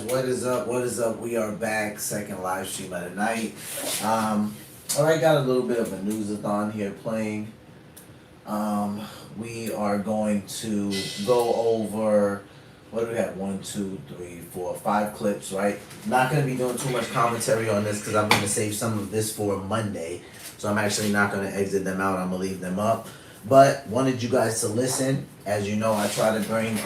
What is up? What is up? We are back. Second live stream of the night. Alright, got a little bit of a newsathon here playing. We are going to go over, what do we have? 1, 2, 3, 4, 5 clips, right? Not going to be doing too much commentary on this because I'm going to save some of this for Monday. So I'm actually not going to exit them out. I'm going to leave them up. But wanted you guys to listen. As you know, I try to bring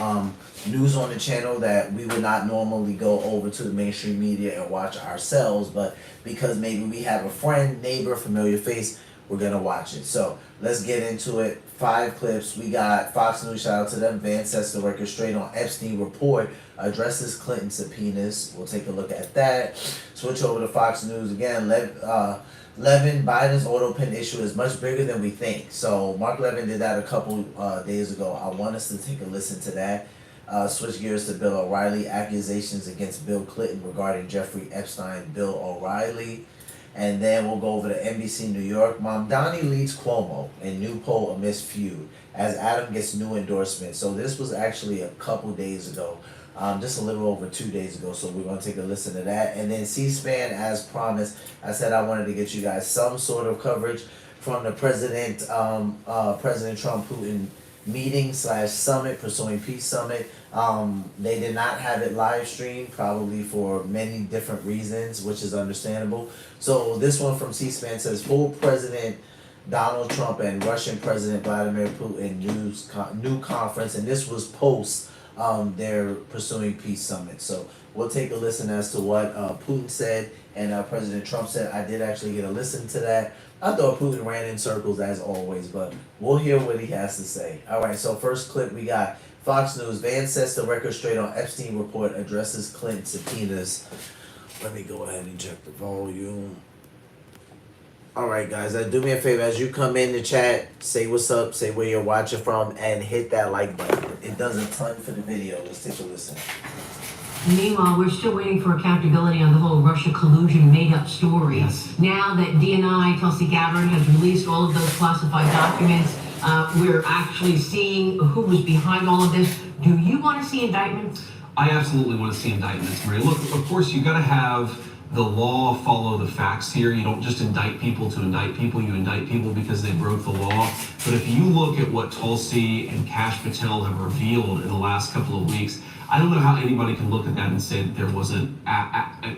news on the channel that we would not normally go over to the mainstream media and watch ourselves, but because maybe we have a friend, neighbor, familiar face, we're gonna watch it. So let's get into it. 5 clips. We got Fox News, shout out to them. Van sets the record straight on Epstein report, addresses Clinton subpoenas. We'll take a look at that. Switch over to Fox News again. Levin, Biden's autopen issue is much bigger than we think. So Mark Levin did that a couple days ago. I want us to take a listen to that. Switch gears to Bill O'Reilly. Accusations against Bill Clinton regarding Jeffrey Epstein, Bill O'Reilly. And then we'll go over to NBC New York. Mandan leads Cuomo in new poll amidst feud as Adam gets new endorsement. So this was actually a couple days ago. Just a little over 2 days ago, so we're going to take a listen to that. And then C-SPAN, as promised, I said I wanted to get you guys some sort of coverage from the President Trump-Putin meeting / summit, Pursuing Peace Summit. They did not have it live streamed, probably for many different reasons, which is understandable. So this one from C-SPAN says, full President Donald Trump and Russian President Vladimir Putin new conference, and this was post their Pursuing Peace Summit. So we'll take a listen as to what Putin said and President Trump said. I did actually get a listen to that. I thought Putin ran in circles as always, but we'll hear what he has to say. All right, so first clip we got Fox News. Van sets the record straight on Epstein report, addresses Clinton subpoenas. Let me go ahead and check the volume. Alright guys, do me a favor, as you come in the chat, say what's up, say where you're watching from, and hit that like button. It does a ton for the video. Let's take a listen. Meanwhile, we're still waiting for accountability on the whole Russia collusion made-up story. Yes. Now that DNI, Tulsi Gabbard, has released all of those classified documents, we're actually seeing who was behind all of this. Do you want to see indictments? I absolutely want to see indictments, Maria. Look, of course, you got to have the law follow the facts here. You don't just indict people to indict people. You indict people because they broke the law. But if you look at what Tulsi and Kash Patel have revealed in the last couple of weeks, I don't know how anybody can look at that and say that there wasn't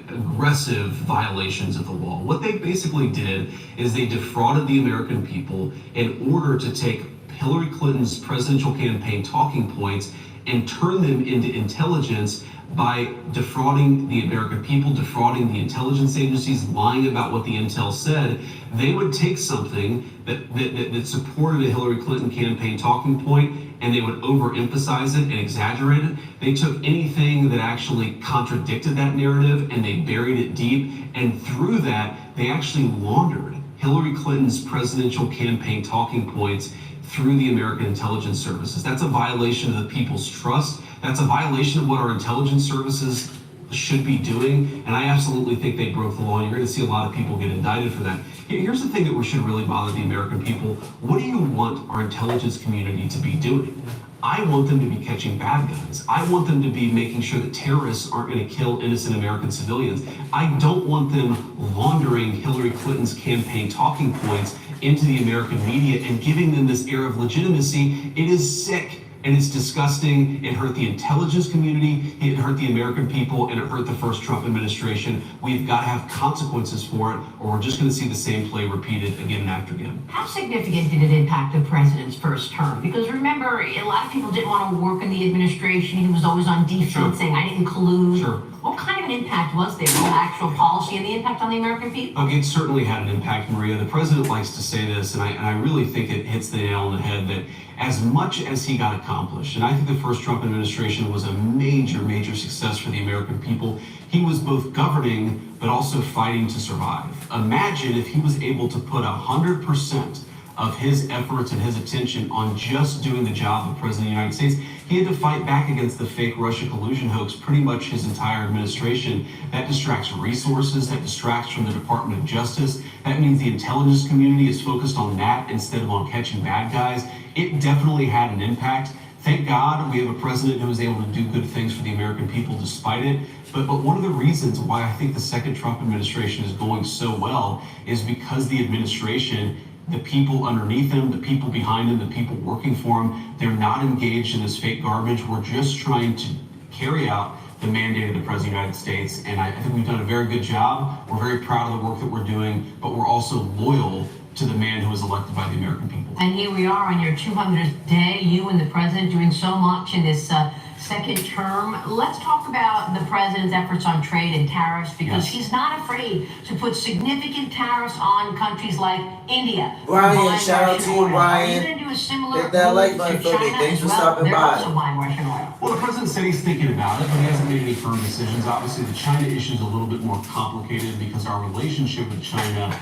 aggressive violations of the law. What they basically did is they defrauded the American people in order to take Hillary Clinton's presidential campaign talking points and turn them into intelligence by defrauding the American people, defrauding the intelligence agencies, lying about what the intel said. They would take something that supported a Hillary Clinton campaign talking point and they would overemphasize it and exaggerate it. They took anything that actually contradicted that narrative and they buried it deep. And through that, they actually laundered Hillary Clinton's presidential campaign talking points through the American intelligence services. That's a violation of the people's trust. That's a violation of what our intelligence services should be doing. And I absolutely think they broke the law. And you're going to see a lot of people get indicted for that. Here's the thing that should really bother the American people. What do you want our intelligence community to be doing? I want them to be catching bad guys. I want them to be making sure that terrorists aren't going to kill innocent American civilians. I don't want them laundering Hillary Clinton's campaign talking points into the American media and giving them this air of legitimacy. It is sick and it's disgusting. It hurt the intelligence community, it hurt the American people, and it hurt the first Trump administration. We've got to have consequences for it, or we're just going to see the same play repeated again and after again. How significant did it impact the president's first term? Because remember, a lot of people didn't want to work in the administration. He was always on defense, saying, I didn't collude. Sure. What kind of an impact was there on actual policy and the impact on the American people? It certainly had an impact, Maria. The president likes to say this, and I really think it hits the nail on the head, that as much as he got accomplished, and I think the first Trump administration was a major, major success for the American people, he was both governing but also fighting to survive. Imagine if he was able to put 100% of his efforts and his attention on just doing the job of President of the United States. He had to fight back against the fake Russia collusion hoax pretty much his entire administration. That distracts resources, that distracts from the Department of Justice. That means the intelligence community is focused on that instead of on catching bad guys. It definitely had an impact. Thank God we have a president who is able to do good things for the American people despite it. But one of the reasons why I think the second Trump administration is going so well is because the administration, the people underneath him, the people behind him, the people working for him, they're not engaged in this fake garbage. We're just trying to carry out the mandate of the President of the United States. And I think we've done a very good job. We're very proud of the work that we're doing, but we're also loyal to the man who was elected by the American people. And here we are on your 200th day, you and the president doing so much in this second term. Let's talk about the president's efforts on trade and tariffs, because he's not afraid to put significant tariffs on countries like India. Ryan, shout out to you, Ryan. Are you going to do a similar Hit that like move button to for me. China Thanks as for well? stopping They're by. also buying Russian oil. Well, the president said he's thinking about it, but he hasn't made any firm decisions. Obviously, the China issue is a little bit more complicated because our relationship with China,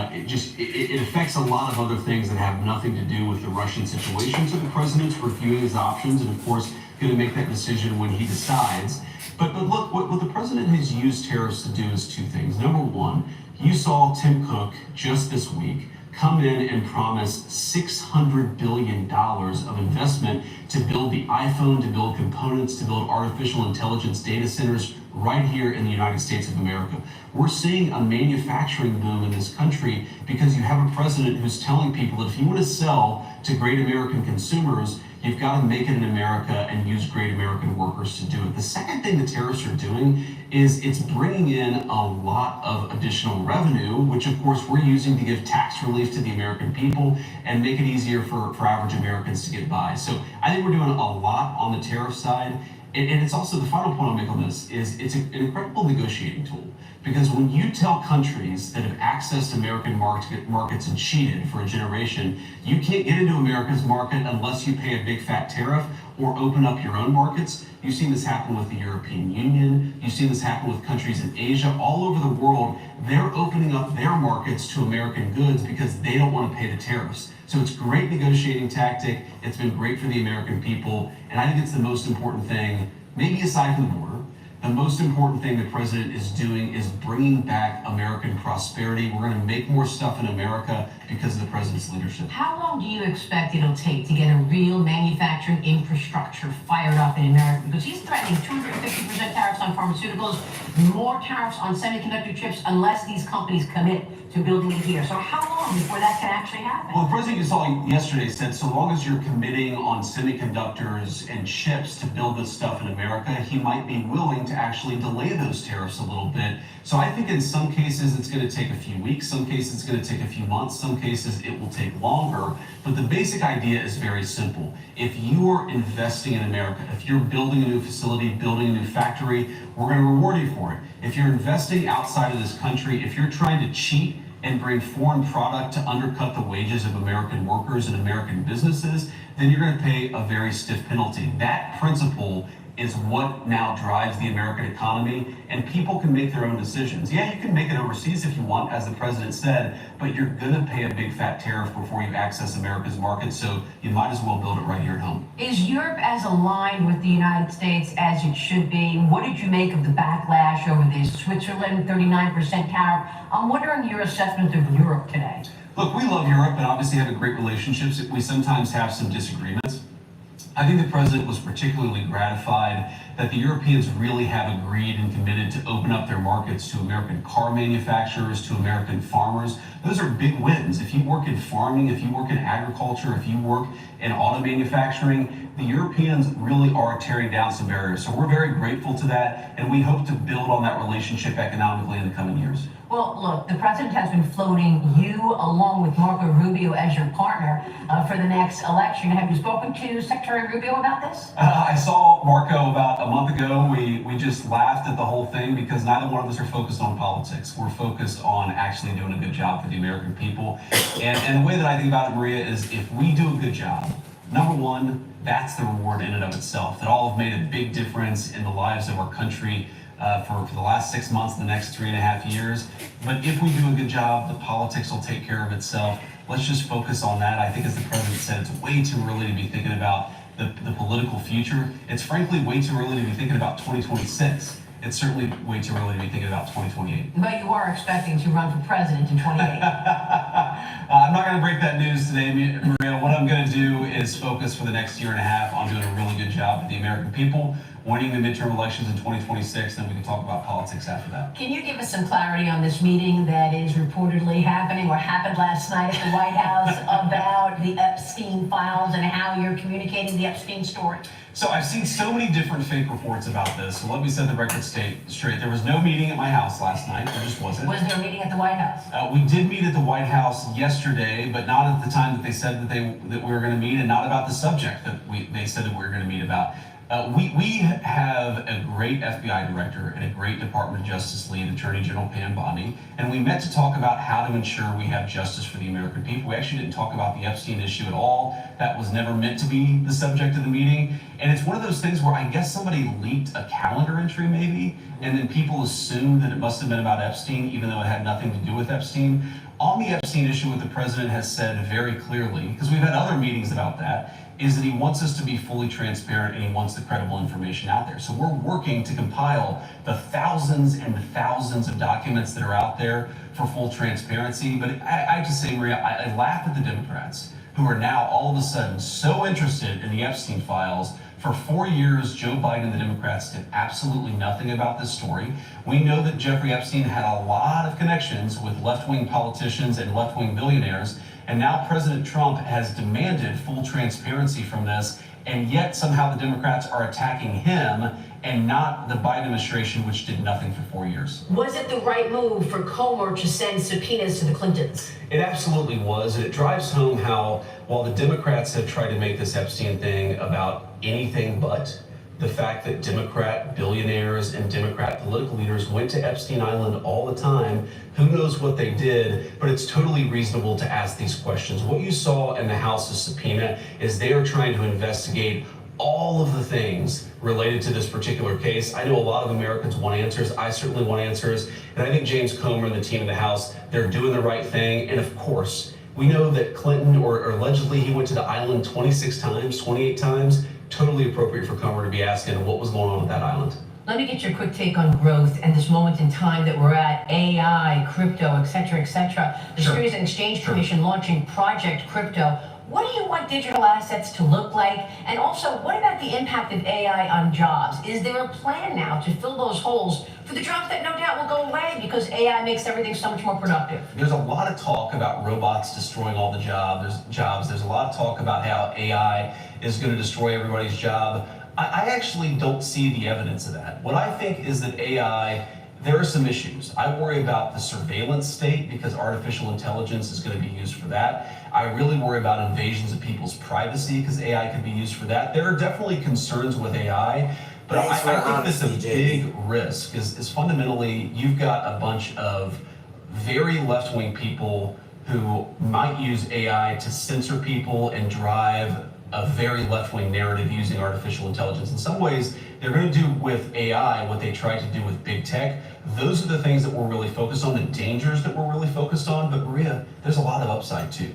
it affects a lot of other things that have nothing to do with the Russian situation. So the president's reviewing his options and, of course, going to make that decision when he decides. But look, what the president has used tariffs to do is two things. Number one, you saw Tim Cook just this week come in and promise $600 billion of investment to build the iPhone, to build components, to build artificial intelligence data centers right here in the United States of America. We're seeing a manufacturing boom in this country because you have a president who's telling people that if you want to sell to great American consumers, you've got to make it in America and use great American workers to do it. The second thing the tariffs are doing is it's bringing in a lot of additional revenue, which of course we're using to give tax relief to the American people and make it easier for average Americans to get by. So I think we're doing a lot on the tariff side. And it's also, the final point I'll make on this is it's an incredible negotiating tool. Because when you tell countries that have accessed American markets and cheated for a generation, you can't get into America's market unless you pay a big fat tariff or open up your own markets. You've seen this happen with the European Union. You've seen this happen with countries in Asia. All over the world, they're opening up their markets to American goods because they don't want to pay the tariffs. So it's a great negotiating tactic. It's been great for the American people. And I think it's the most important thing, maybe aside from the border, the most important thing the president is doing is bringing back American prosperity. We're going to make more stuff in America because of the president's leadership. How long do you expect it'll take to get a real manufacturing infrastructure fired up in America? Because he's threatening 250% tariffs on pharmaceuticals, more tariffs on semiconductor chips, unless these companies commit to building it here. So how long before that can actually happen? Well, the president you saw yesterday said so long as you're committing on semiconductors and chips to build this stuff in America, he might be willing to actually delay those tariffs a little bit. So I think in some cases it's going to take a few weeks, some cases it's going to take a few months, some cases it will take longer. But the basic idea is very simple. If you are investing in America, if you're building a new facility, building a new factory, we're going to reward you for it. If you're investing outside of this country, if you're trying to cheat and bring foreign product to undercut the wages of American workers and American businesses, then you're going to pay a very stiff penalty. That principle is what now drives the American economy, and people can make their own decisions. Yeah, you can make it overseas if you want, as the president said, but you're going to pay a big fat tariff before you access America's market, so you might as well build it right here at home. Is Europe as aligned with the United States as it should be? What did you make of the backlash over this Switzerland 39% tariff? I'm wondering your assessment of Europe today. Look, we love Europe and obviously have a great relationship. We sometimes have some disagreements. I think the president was particularly gratified that the Europeans really have agreed and committed to open up their markets to American car manufacturers, to American farmers. Those are big wins. If you work in farming, if you work in agriculture, if you work in auto manufacturing, the Europeans really are tearing down some barriers. So we're very grateful to that, and we hope to build on that relationship economically in the coming years. Well, look, the president has been floating you along with Marco Rubio as your partner for the next election. Have you spoken to Secretary Rubio about this? I saw Marco about a month ago. We just laughed at the whole thing because neither one of us are focused on politics. We're focused on actually doing a good job for the American people. And the way that I think about it, Maria, is if we do a good job, number one, that's the reward in and of itself, that all have made a big difference in the lives of our country for the last 6 months, the next 3.5 years. But if we do a good job, the politics will take care of itself. Let's just focus on that. I think, as the president said, it's way too early to be thinking about the political future. It's frankly way too early to be thinking about 2026. it's certainly way too early to be thinking about 2028. But you are expecting to run for president in 28. I'm not going to break that news today, Maria. What I'm going to do is focus for the next year and a half on doing a really good job with the American people, winning the midterm elections in 2026, then we can talk about politics after that. Can you give us some clarity on this meeting that is reportedly happening or happened last night at the White House about the Epstein files and how you're communicating the Epstein story? So I've seen so many different fake reports about this. So let me set the record straight. There was no meeting at my house last night. There just wasn't. Was there a meeting at the White House? We did meet at the White House yesterday, but not at the time that they said that we were going to meet, and not about the subject that they said that we were going to meet about. We have a great FBI director and a great Department of Justice lead, Attorney General Pam Bondi, and we met to talk about how to ensure we have justice for the American people. We actually didn't talk about the Epstein issue at all. That was never meant to be the subject of the meeting. And it's one of those things where I guess somebody leaked a calendar entry maybe, and then people assumed that it must have been about Epstein, even though it had nothing to do with Epstein. On the Epstein issue, what the president has said very clearly, because we've had other meetings about that, is that he wants us to be fully transparent and he wants the credible information out there. So we're working to compile the thousands and thousands of documents that are out there for full transparency. But I have to say, Maria, I laugh at the Democrats who are now all of a sudden so interested in the Epstein files. For 4 years, Joe Biden and the Democrats did absolutely nothing about this story. We know that Jeffrey Epstein had a lot of connections with left-wing politicians and left-wing billionaires, and now President Trump has demanded full transparency from this, and yet somehow the Democrats are attacking him and not the Biden administration, which did nothing for 4 years. Was it the right move for Cuomo to send subpoenas to the Clintons? It absolutely was, and it drives home how, while the Democrats have tried to make this Epstein thing about anything but, the fact that Democrat billionaires and Democrat political leaders went to Epstein Island all the time, who knows what they did, but it's totally reasonable to ask these questions. What you saw in the House's subpoena is they are trying to investigate all of the things related to this particular case. I know a lot of Americans want answers. I certainly want answers. And I think James Comer and the team in the House, they're doing the right thing. And of course, we know that Clinton, or allegedly he went to the island 26 times, 28 times. Totally appropriate for Comer to be asking what was going on at that island. Let me get your quick take on growth and this moment in time that we're at, AI, crypto, et cetera, et cetera. The Securities and Exchange Commission launching Project Crypto. What do you want digital assets to look like? And also, what about the impact of AI on jobs? Is there a plan now to fill those holes for the jobs that no doubt will go away because AI makes everything so much more productive? There's a lot of talk about robots destroying all the jobs. There's a lot of talk about how AI is going to destroy everybody's job. I actually don't see the evidence of that. What I think is that AI, there are some issues. I worry about the surveillance state because artificial intelligence is going to be used for that. I really worry about invasions of people's privacy because AI can be used for that. There are definitely concerns with AI, but I think that's a big risk is fundamentally you've got a bunch of very left-wing people who might use AI to censor people and drive a very left-wing narrative using artificial intelligence. In some ways, they're going to do with AI what they tried to do with big tech. Those are the things that we're really focused on, the dangers that we're really focused on. But Maria, there's a lot of upside too.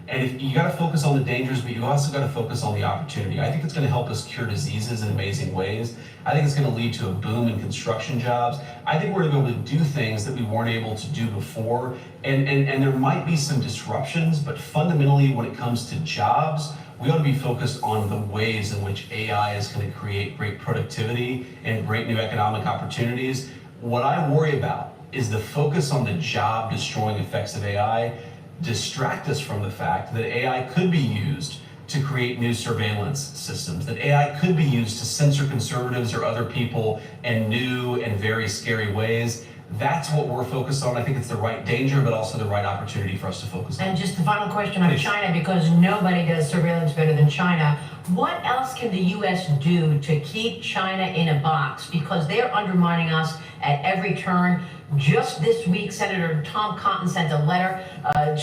And if you got to focus on the dangers, but you also got to focus on the opportunity. I think it's going to help us cure diseases in amazing ways. I think it's going to lead to a boom in construction jobs. I think we're going to be able to do things that we weren't able to do before. And there might be some disruptions, but fundamentally when it comes to jobs, we ought to be focused on the ways in which AI is going to create great productivity and great new economic opportunities. What I worry about is the focus on the job destroying effects of AI distract us from the fact that AI could be used to create new surveillance systems, that AI could be used to censor conservatives or other people in new and very scary ways. That's what we're focused on. I think it's the right danger, but also the right opportunity for us to focus on. And just the final question on China, because nobody does surveillance better than China. What else can the U.S. do to keep China in a box? Because they're undermining us at every turn. Just this week, Senator Tom Cotton sent a letter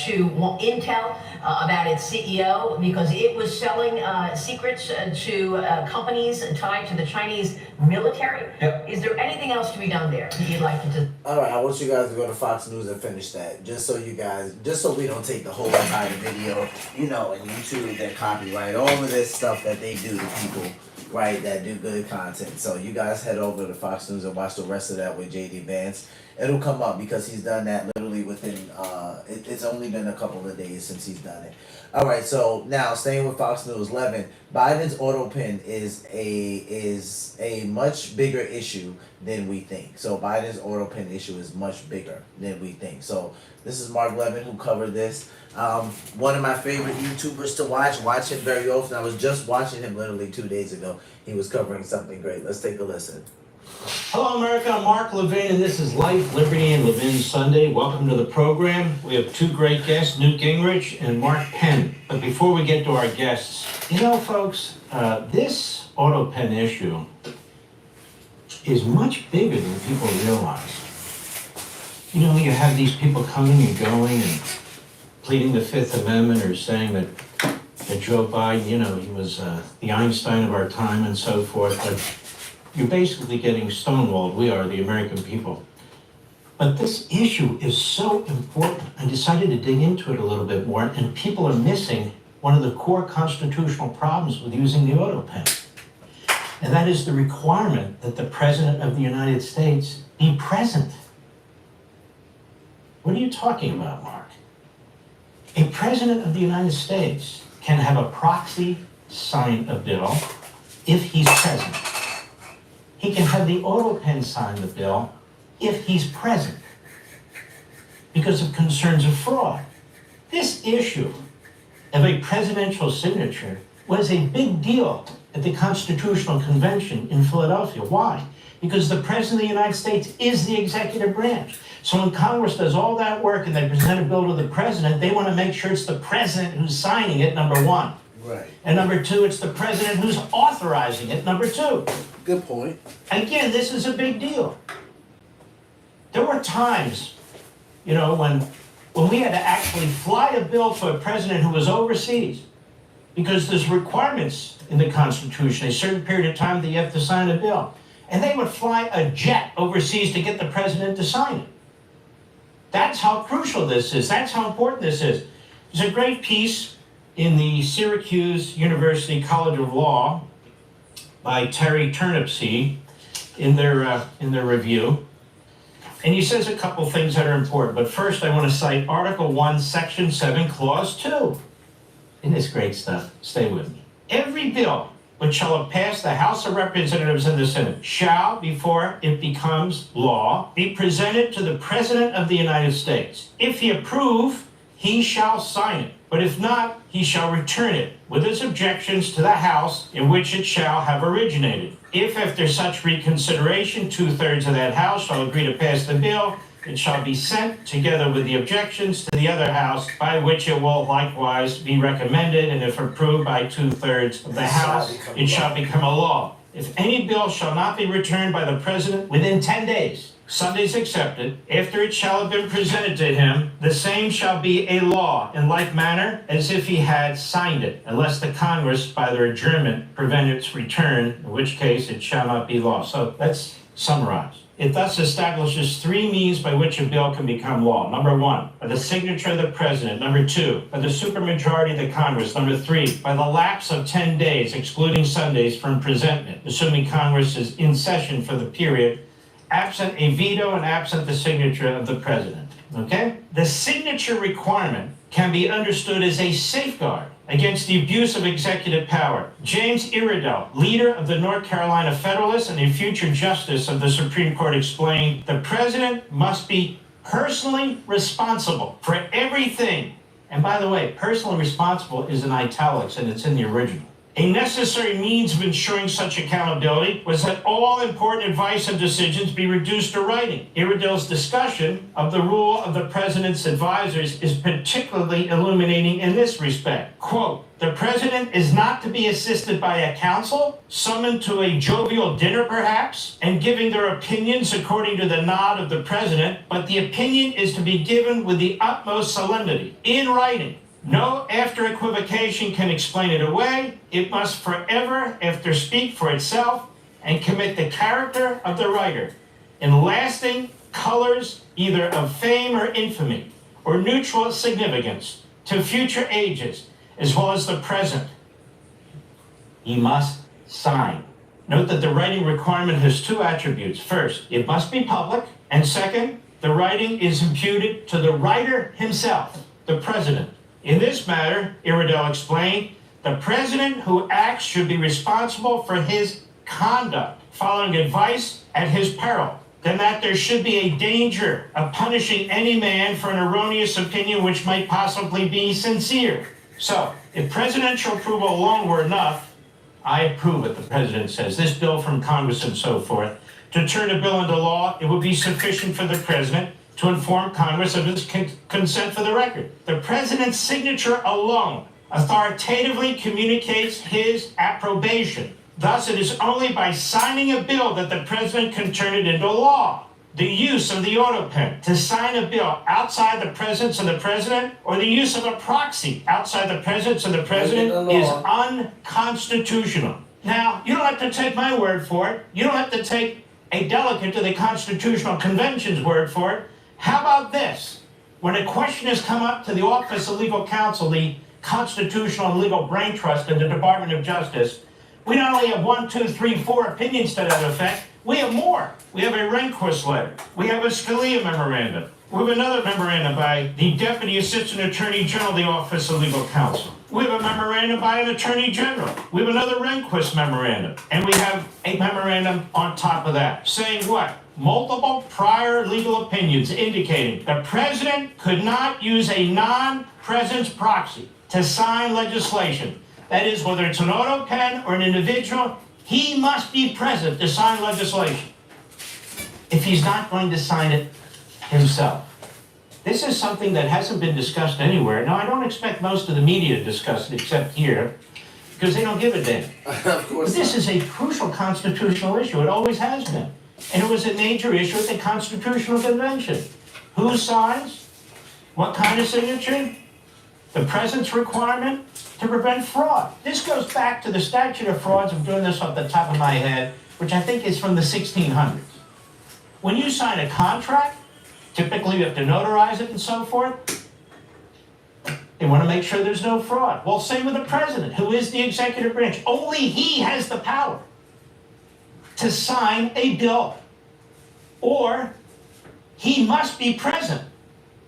to Intel about its CEO because it was selling secrets to companies tied to the Chinese military. Yep. Is there anything else to be done there that you'd like to do? All right, I want you guys to go to Fox News and finish that, just so we don't take the whole entire video, and YouTube, their copyright, all of this stuff that they do to people. right, that do good content. So you guys head over to Fox News and watch the rest of that with JD Vance. It'll come up because he's done that literally within it's only been a couple of days since he's done it. All right, so now staying with Fox News, Levin, Biden's autopen is a much bigger issue than we think. So Biden's autopen issue is much bigger than we think. So this is Mark Levin who covered this. One of my favorite YouTubers to watch him very often. I was just watching him literally 2 days ago. He was covering something great. Let's take a listen. Hello, America. I'm Mark Levin, and this is Life, Liberty, and Levin Sunday. Welcome to the program. We have two great guests, Newt Gingrich and Mark Penn. But before we get to our guests, folks, this autopen issue is much bigger than people realize. You have these people coming and going and pleading the Fifth Amendment or saying that Joe Biden, he was the Einstein of our time and so forth. But you're basically getting stonewalled. We are, the American people. But this issue is so important. I decided to dig into it a little bit more, and people are missing one of the core constitutional problems with using the autopen. And that is the requirement that the President of the United States be present. What are you talking about, Mark? A President of the United States can have a proxy sign a bill if he's present. He can have the autopen sign the bill if he's present because of concerns of fraud. This issue of a presidential signature was a big deal at the Constitutional Convention in Philadelphia. Why? Because the President of the United States is the executive branch. So when Congress does all that work and they present a bill to the President, they want to make sure it's the President who's signing it, number one. Right. And number two, it's the President who's authorizing it, number two. Good point. Again, this is a big deal. There were times, when we had to actually fly a bill to a president who was overseas because there's requirements in the Constitution, a certain period of time that you have to sign a bill. And they would fly a jet overseas to get the president to sign it. That's how crucial this is. That's how important this is. There's a great piece in the Syracuse University College of Law by Terry Turnipseed in their review. And he says a couple things that are important. But first, I want to cite Article 1, Section 7, Clause 2. Isn't this great stuff? Stay with me. Every bill which shall have passed the House of Representatives and the Senate shall, before it becomes law, be presented to the President of the United States. If he approve, he shall sign it. But if not, he shall return it with its objections to the House in which it shall have originated. If after such reconsideration 2/3 of that House shall agree to pass the bill, it shall be sent together with the objections to the other House, by which it will likewise be recommended, and if approved by 2/3 of the House, it shall become a law. If any bill shall not be returned by the President within 10 days, Sundays accepted, after it shall have been presented to him, the same shall be a law in like manner as if he had signed it, unless the Congress by their adjournment prevent its return, in which case it shall not be law. So let's summarize. It thus establishes three means by which a bill can become law. Number one, by the signature of the President. Number two, by the supermajority of the Congress. Number three, by the lapse of 10 days, excluding Sundays, from presentment, assuming Congress is in session for the period, absent a veto and absent the signature of the President. Okay? The signature requirement can be understood as a safeguard against the abuse of executive power. James Iredell, leader of the North Carolina Federalists and a future justice of the Supreme Court, explained, the President must be personally responsible for everything. And by the way, personally responsible is in italics and it's in the original. A necessary means of ensuring such accountability was that all important advice and decisions be reduced to writing. Iredell's discussion of the rule of the President's advisors is particularly illuminating in this respect. Quote, the President is not to be assisted by a council, summoned to a jovial dinner perhaps, and giving their opinions according to the nod of the President, but the opinion is to be given with the utmost solemnity, in writing. No after equivocation can explain it away. It must forever after speak for itself and commit the character of the writer in lasting colors either of fame or infamy or neutral significance to future ages as well as the present. He must sign. Note that the writing requirement has two attributes. First, it must be public, and second, the writing is imputed to the writer himself, the president. In this matter, Iredell explained, the president who acts should be responsible for his conduct, following advice at his peril, than that there should be a danger of punishing any man for an erroneous opinion which might possibly be sincere. So, if presidential approval alone were enough, I approve it, the president says, this bill from Congress and so forth, to turn a bill into law, it would be sufficient for the president to inform Congress of his consent for the record. The president's signature alone authoritatively communicates his approbation. Thus, it is only by signing a bill that the president can turn it into law. The use of the autopen to sign a bill outside the presence of the president, or the use of a proxy outside the presence of the president, is unconstitutional. Now, you don't have to take my word for it. You don't have to take a delegate to the Constitutional Convention's word for it. How about this? When a question has come up to the Office of Legal Counsel, the Constitutional and Legal Brain Trust in the Department of Justice, we not only have 1, 2, 3, 4 opinions to that effect, we have more. We have a Rehnquist letter. We have a Scalia memorandum. We have another memorandum by the Deputy Assistant Attorney General of the Office of Legal Counsel. We have a memorandum by an Attorney General. We have another Rehnquist memorandum. And we have a memorandum on top of that, saying what? Multiple prior legal opinions indicating the president could not use a non-president's proxy to sign legislation. That is, whether it's an auto pen or an individual, he must be present to sign legislation if he's not going to sign it himself. This is something that hasn't been discussed anywhere. Now, I don't expect most of the media to discuss it except here, because they don't give a damn. Of course But this is a crucial constitutional issue. It always has been. And it was a major issue at the Constitutional Convention. Who signs? What kind of signature? The president's requirement to prevent fraud. This goes back to the statute of frauds. I'm doing this off the top of my head, which I think is from the 1600s. When you sign a contract, typically you have to notarize it and so forth. They want to make sure there's no fraud. Well, same with the president, who is the executive branch. Only he has the power to sign a bill. Or he must be present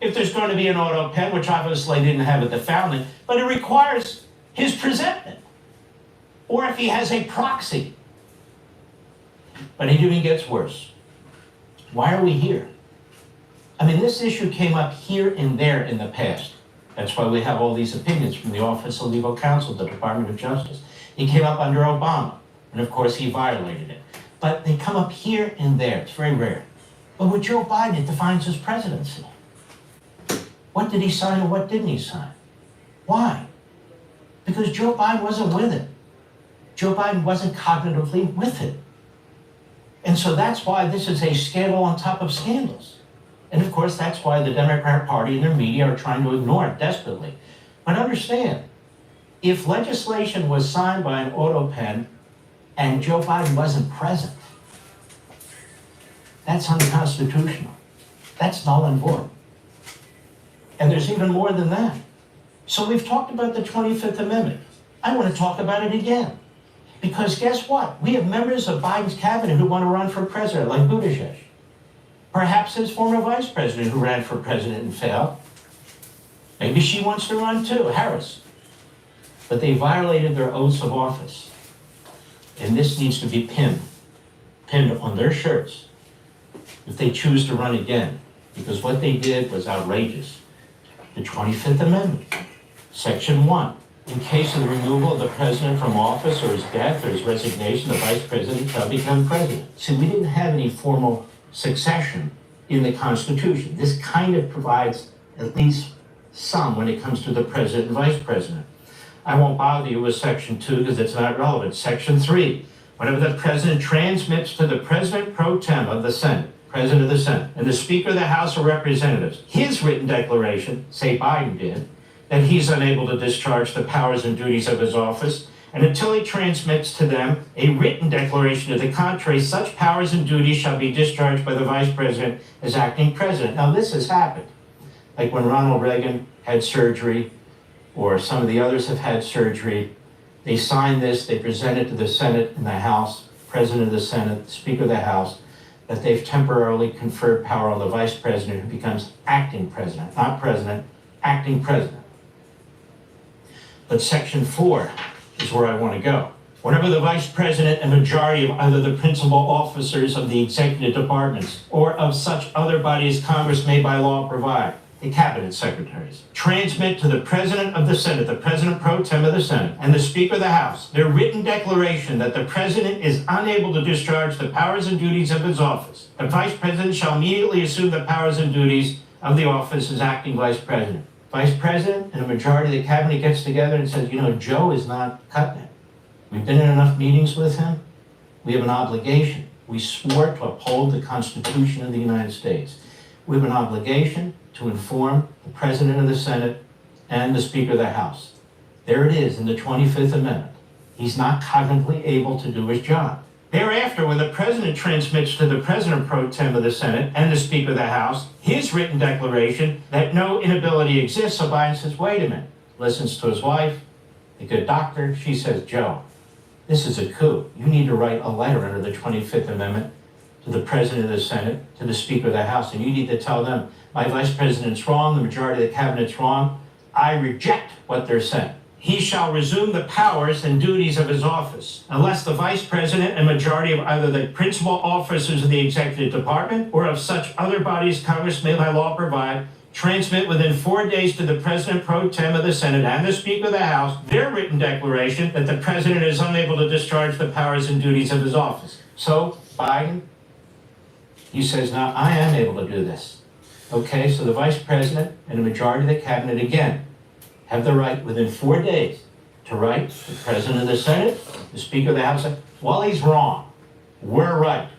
if there's going to be an auto pen, which obviously they didn't have at the founding, but it requires his presentment. Or if he has a proxy. But it even gets worse. Why are we here? I mean, this issue came up here and there in the past. That's why we have all these opinions from the Office of Legal Counsel, the Department of Justice. It came up under Obama, and of course he violated it. But they come up here and there. It's very rare. But with Joe Biden, it defines his presidency. What did he sign and what didn't he sign? Why? Because Joe Biden wasn't with it. Joe Biden wasn't cognitively with it. And so that's why this is a scandal on top of scandals. And of course, that's why the Democrat Party and their media are trying to ignore it desperately. But understand, if legislation was signed by an auto pen and Joe Biden wasn't present, that's unconstitutional. That's null and void. And there's even more than that. So we've talked about the 25th Amendment. I want to talk about it again. Because guess what? We have members of Biden's cabinet who want to run for president, like Buttigieg. Perhaps his former vice president who ran for president and failed. Maybe she wants to run too, Harris. But they violated their oaths of office. And this needs to be pinned on their shirts if they choose to run again. Because what they did was outrageous. The 25th Amendment, Section 1. In case of the removal of the president from office or his death or his resignation, the vice president shall become president. See, we didn't have any formal succession in the Constitution. This kind of provides at least some when it comes to the president and vice president. I won't bother you with Section 2 because it's not relevant. Section 3. Whenever the president transmits to the president pro tem of the Senate, president of the Senate, and the Speaker of the House of Representatives, his written declaration, say Biden did, that he's unable to discharge the powers and duties of his office, and until he transmits to them a written declaration to the contrary, such powers and duties shall be discharged by the Vice President as acting president. Now, this has happened. Like when Ronald Reagan had surgery, or some of the others have had surgery, They sign this, they present it to the Senate and the House, President of the Senate, Speaker of the House, that they've temporarily conferred power on the Vice President who becomes acting president, not president, acting president. But Section 4 is where I want to go. Whenever the Vice President and majority of either the principal officers of the executive departments or of such other bodies Congress may by law provide, the cabinet secretaries, transmit to the President of the Senate, the President pro tem of the Senate, and the Speaker of the House, their written declaration that the President is unable to discharge the powers and duties of his office. The Vice President shall immediately assume the powers and duties of the office as acting Vice President. Vice President and a majority of the cabinet gets together and says, Joe is not cutting it. We've been in enough meetings with him. We have an obligation. We swore to uphold the Constitution of the United States. We have an obligation to inform the President of the Senate and the Speaker of the House. There it is in the 25th Amendment. He's not cognitively able to do his job. Thereafter, when the President transmits to the President pro tem of the Senate and the Speaker of the House his written declaration that no inability exists, so Biden says, wait a minute, listens to his wife, the good doctor, she says, Joe, this is a coup. You need to write a letter under the 25th Amendment to the President of the Senate, to the Speaker of the House, and you need to tell them, my Vice President's wrong, the majority of the Cabinet's wrong, I reject what they're saying. He shall resume the powers and duties of his office unless the Vice President and majority of either the principal officers of the executive department or of such other bodies Congress may by law provide transmit within 4 days to the President pro tem of the Senate and the Speaker of the House their written declaration that the President is unable to discharge the powers and duties of his office. So Biden, he says, now I am able to do this. Okay, so the Vice President and the majority of the Cabinet again have the right within 4 days to write the President of the Senate, the Speaker of the House, well, he's wrong. We're right.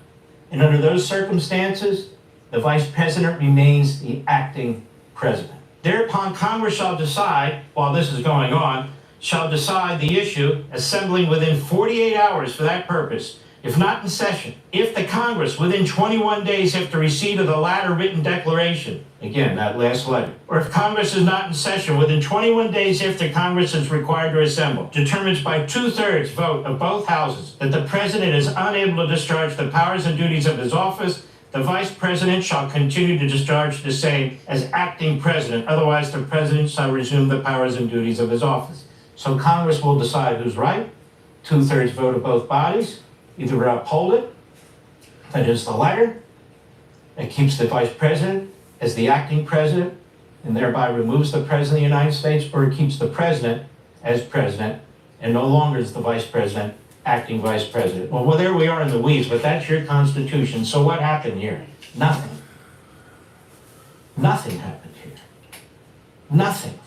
And under those circumstances, the Vice President remains the acting President. Thereupon, Congress shall decide, while this is going on, shall decide the issue, assembling within 48 hours for that purpose, if not in session, if the Congress, within 21 days after receipt of the latter written declaration, again, that last letter, or if Congress is not in session, within 21 days after Congress is required to assemble, determines by 2/3 vote of both houses that the President is unable to discharge the powers and duties of his office, the Vice President shall continue to discharge the same as acting President. Otherwise, the President shall resume the powers and duties of his office. So Congress will decide who's right, 2/3 vote of both bodies, either uphold it, that is the letter, that keeps the Vice President as the acting President and thereby removes the President of the United States, or it keeps the President as President and no longer is the Vice President acting Vice President. Well, there we are in the weeds, but that's your Constitution. So what happened here? Nothing. Nothing happened here. Nothing.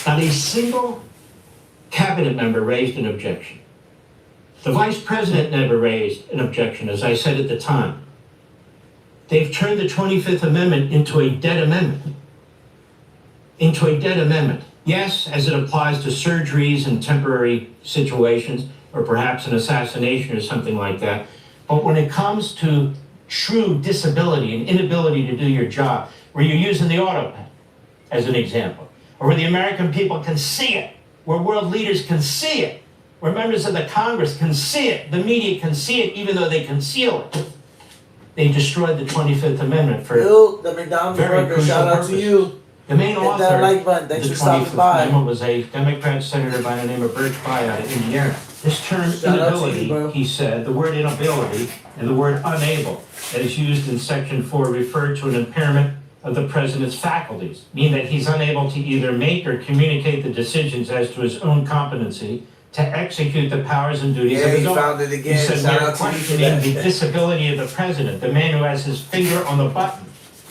Not a single Cabinet member raised an objection. The Vice President never raised an objection, as I said at the time. They've turned the 25th Amendment into a dead amendment. Into a dead amendment. Yes, as it applies to surgeries and temporary situations, or perhaps an assassination or something like that. But when it comes to true disability and inability to do your job, where you're using the autopen, as an example, or where the American people can see it, where world leaders can see it, where members of the Congress can see it, the media can see it, even though they conceal it. They destroyed the 25th Amendment for Bill, the McDonald's very burger, crucial shout out purpose. to you. The main Hit author that like button. of Thanks the for stopping 25th by. Amendment was a Democrat senator by the name of Birch Bayh out of Indiana. This term Shout out to you, bro. inability, he said, the word inability and the word unable that is used in Section 4 refer to an impairment of the President's faculties, meaning that he's unable to either make or communicate the decisions as to his own competency to execute the powers and duties Yeah, of his he office. found it again. He said, Shout we're out to you for questioning the that. disability of the President, the man who has his finger on the button.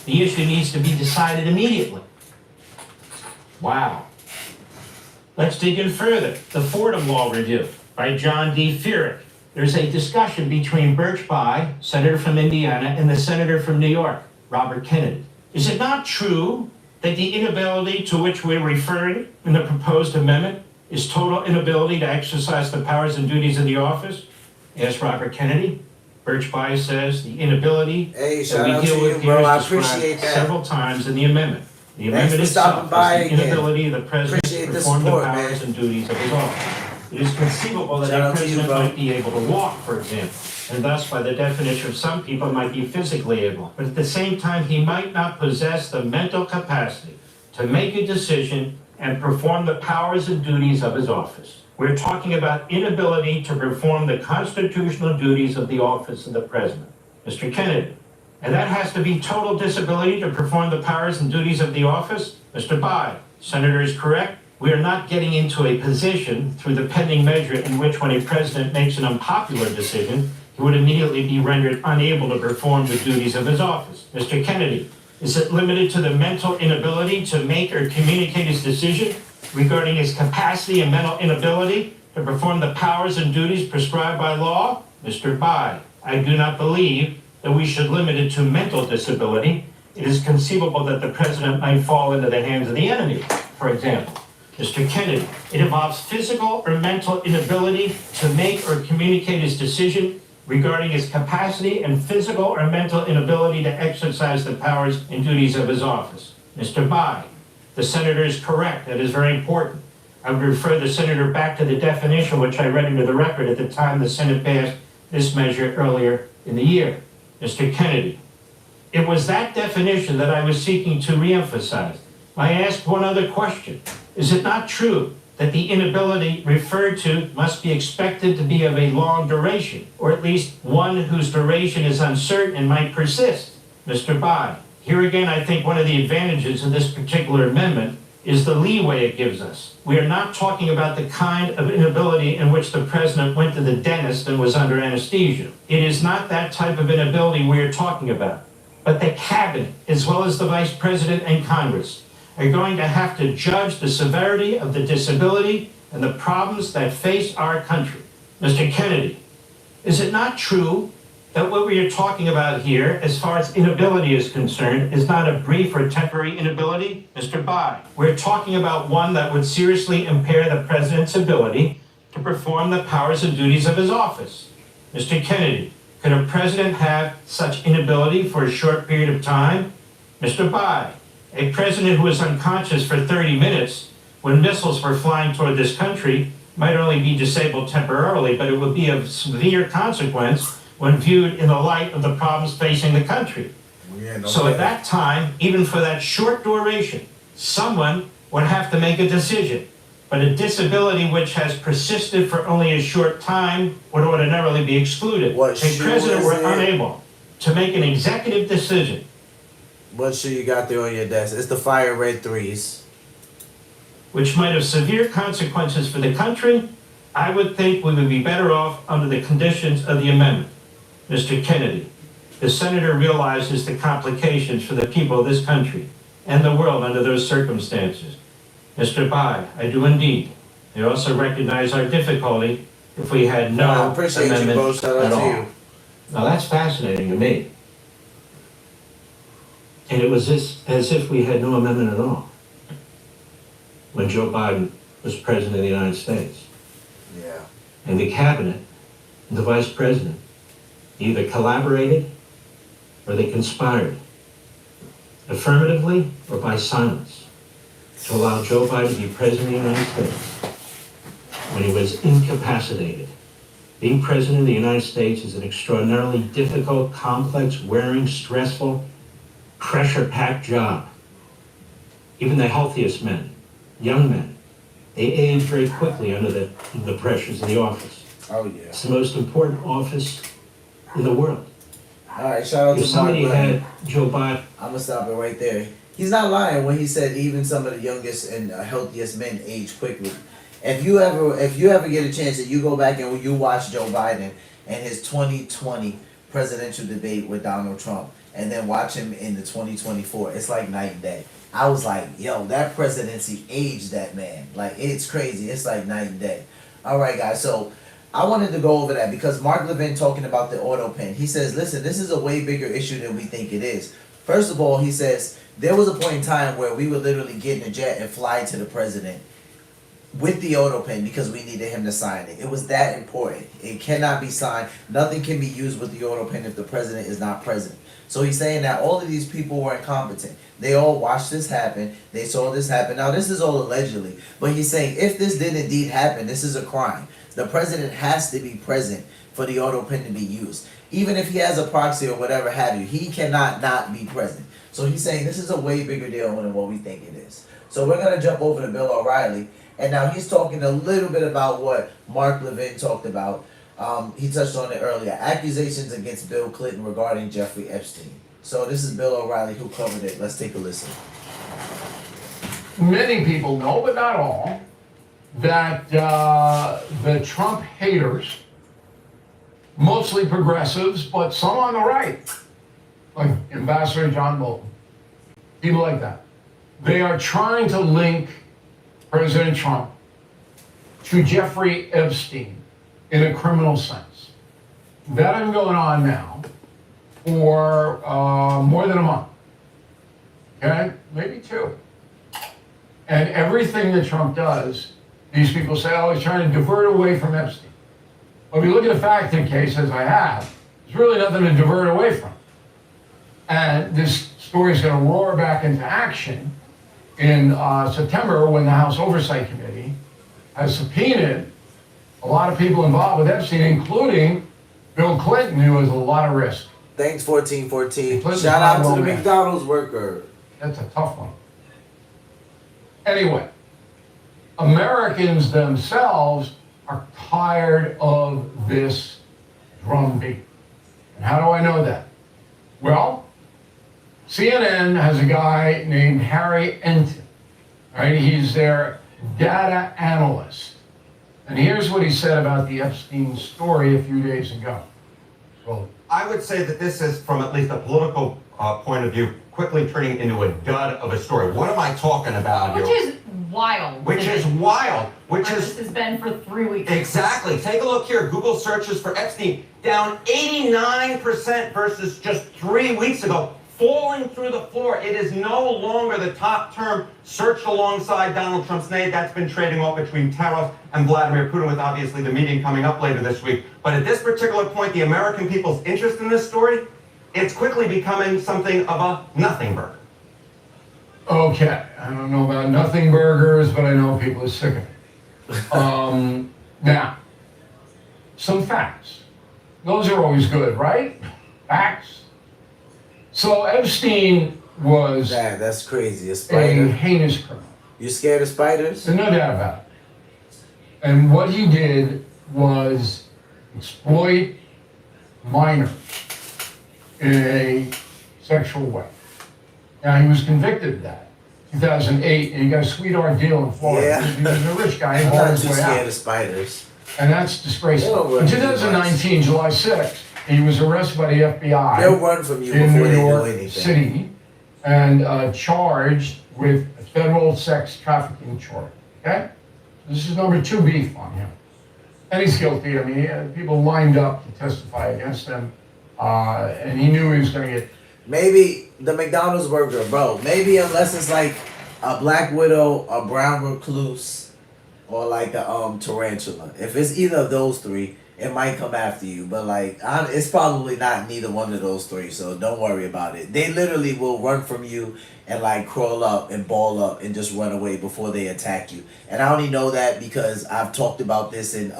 The issue needs to be decided immediately. Wow. Let's dig in further. The Fordham Law Review by John D. Furyk. There's a discussion between Birch Bayh, senator from Indiana, and the senator from New York, Robert Kennedy. Is it not true that the inability to which we're referring in the proposed amendment is total inability to exercise the powers and duties of the office? Asked Robert Kennedy. Birch Bayh says the inability Hey, that shout we out deal to with you, here bro. I is described appreciate that. several times in the amendment. The Thanks amendment for stopping itself by is the again. inability of the president Appreciate to the perform support, the powers man. and duties of his office. It is conceivable that Shout a out to you, president bro. might be able to walk, for example, and thus, by the definition of some people, might be physically able. But at the same time, he might not possess the mental capacity to make a decision and perform the powers and duties of his office. We're talking about inability to perform the constitutional duties of the office of the president. Mr. Kennedy, and that has to be total disability to perform the powers and duties of the office? Mr. Bai, Senator is correct. We are not getting into a position through the pending measure in which when a president makes an unpopular decision, he would immediately be rendered unable to perform the duties of his office. Mr. Kennedy, is it limited to the mental inability to make or communicate his decision regarding his capacity and mental inability to perform the powers and duties prescribed by law? Mr. Bai, I do not believe that we should limit it to mental disability. It is conceivable that the president might fall into the hands of the enemy, for example. Mr. Kennedy, it involves physical or mental inability to make or communicate his decision regarding his capacity and physical or mental inability to exercise the powers and duties of his office. Mr. Bai, the senator is correct. That is very important. I would refer the senator back to the definition which I read into the record at the time the Senate passed this measure earlier in the year. Mr. Kennedy, it was that definition that I was seeking to reemphasize. I asked one other question. Is it not true that the inability referred to must be expected to be of a long duration, or at least one whose duration is uncertain and might persist? Mr. Bai, here again I think one of the advantages of this particular amendment is the leeway it gives us. We are not talking about the kind of inability in which the president went to the dentist and was under anesthesia. It is not that type of inability we are talking about. But the cabinet, as well as the vice president and Congress, are going to have to judge the severity of the disability and the problems that face our country. Mr. Kennedy, is it not true that what we are talking about here, as far as inability is concerned, is not a brief or temporary inability? Mr. Bai, we're talking about one that would seriously impair the president's ability to perform the powers and duties of his office. Mr. Kennedy, could a president have such inability for a short period of time? Mr. Bai, a president who was unconscious for 30 minutes when missiles were flying toward this country might only be disabled temporarily, but it would be of severe consequence when viewed in the light of the problems facing the country. So at that time, even for that short duration, someone would have to make a decision. But a disability which has persisted for only a short time would ordinarily be excluded. What A shoe president is were it? unable to make an executive decision. What shoe you got there on your desk? It's the fire red threes. Which might have severe consequences for the country, I would think we would be better off under the conditions of the amendment. Mr. Kennedy, the senator realizes the complications for the people of this country and the world under those circumstances. Mr. Bai, I do indeed. I also recognize our difficulty if we had no I appreciate you, amendment bro. Shout at out to all. you. Now that's fascinating to me. And it was as if we had no amendment at all when Joe Biden was president of the United States. Yeah. And the cabinet and the vice president either collaborated or they conspired, affirmatively or by silence, to allow Joe Biden to be president of the United States when he was incapacitated. Being president of the United States is an extraordinarily difficult, complex, wearing, stressful, pressure-packed job. Even the healthiest men, young men, they age very quickly under the pressures of the office. Oh yeah. It's the most important office in the world. All right. Shout out If to somebody Mark Levin. had Joe Biden, I'm gonna stop it right there. He's not lying when he said even some of the youngest and healthiest men age quickly. If you ever get a chance that you go back and you watch Joe Biden and his 2020 presidential debate with Donald Trump, and then watch him in the 2024, it's like night and day. I was like, yo, that presidency aged that man. Like, it's crazy. It's like night and day. All right, guys. So I wanted to go over that because Mark Levin talking about the autopen. He says, listen, this is a way bigger issue than we think it is. First of all, he says, there was a point in time where we would literally get in a jet and fly to the president with the autopen because we needed him to sign it. It was that important. It cannot be signed. Nothing can be used with the autopen if the president is not present. So he's saying that all of these people were incompetent. They all watched this happen. They saw this happen. Now, this is all allegedly. But he's saying if this did indeed happen, this is a crime. The president has to be present for the autopen to be used. Even if he has a proxy or whatever have you, he cannot not be present. So he's saying this is a way bigger deal than what we think it is. So we're going to jump over to Bill O'Reilly. And now he's talking a little bit about what Mark Levin talked about. He touched on it earlier. Accusations against Bill Clinton regarding Jeffrey Epstein. So this is Bill O'Reilly who covered it. Let's take a listen. Many people know, but not all, that the Trump haters, mostly progressives, but some on the right, like Ambassador John Bolton, people like that, they are trying to link President Trump to Jeffrey Epstein in a criminal sense. That has been going on now for more than a month, okay? Maybe two. And everything that Trump does, these people say, oh, he's trying to divert away from Epstein. But if you look at the fact of the case, as I have, there's really nothing to divert away from. And this story is going to roar back into action in September when the House Oversight Committee has subpoenaed a lot of people involved with Epstein, including Bill Clinton, who has a lot of risk. Thanks, 1414. Clinton's Shout out to the man. McDonald's worker. That's a tough one. Anyway, Americans themselves are tired of this drumbeat. And how do I know that? Well, CNN has a guy named Harry Enton. Right? He's their data analyst. And here's what he said about the Epstein story a few days ago. Well, I would say that this is, from at least a political point of view, quickly turning into a dud of a story. What am I talking about Which here? is wild. Which is wild. Which Like is this has been for 3 weeks. exactly. Take a look here. Google searches for Epstein down 89% versus just 3 weeks ago, falling through the floor. It is no longer the top term searched alongside Donald Trump's name. That's been trading off between Taros and Vladimir Putin, with obviously the meeting coming up later this week. But at this particular point, the American people's interest in this story, it's quickly becoming something of a nothing burger. okay, I don't know about nothing burgers, but I know people are sick of it. Now, some facts. Those are always good, right? Facts. So Epstein was Damn, that's crazy. A a spider. heinous criminal. You scared of spiders? There's no doubt about it. And what he did was exploit minors in a sexual way. Now, he was convicted of that, 2008, and he got a sweetheart deal in Florida. Yeah. He was a rich guy, he I'm bought not his too way scared out. of spiders. And that's They disgraceful. don't run In too much. 2019, July 6th, he was arrested by the They'll FBI run from you in before New they do York anything. City and charged with a federal sex trafficking charge. Okay? This is number 2 beef on him. And he's guilty. I mean, people lined up to testify against him, and he knew he was going to get. Maybe the McDonald's worker, bro. Maybe unless it's like a black widow, a brown recluse, or like a tarantula. If it's either of those three, it might come after you. But like, it's probably not neither one of those three. So don't worry about it. They literally will run from you and like crawl up and ball up and just run away before they attack you. And I only know that because I've talked about this in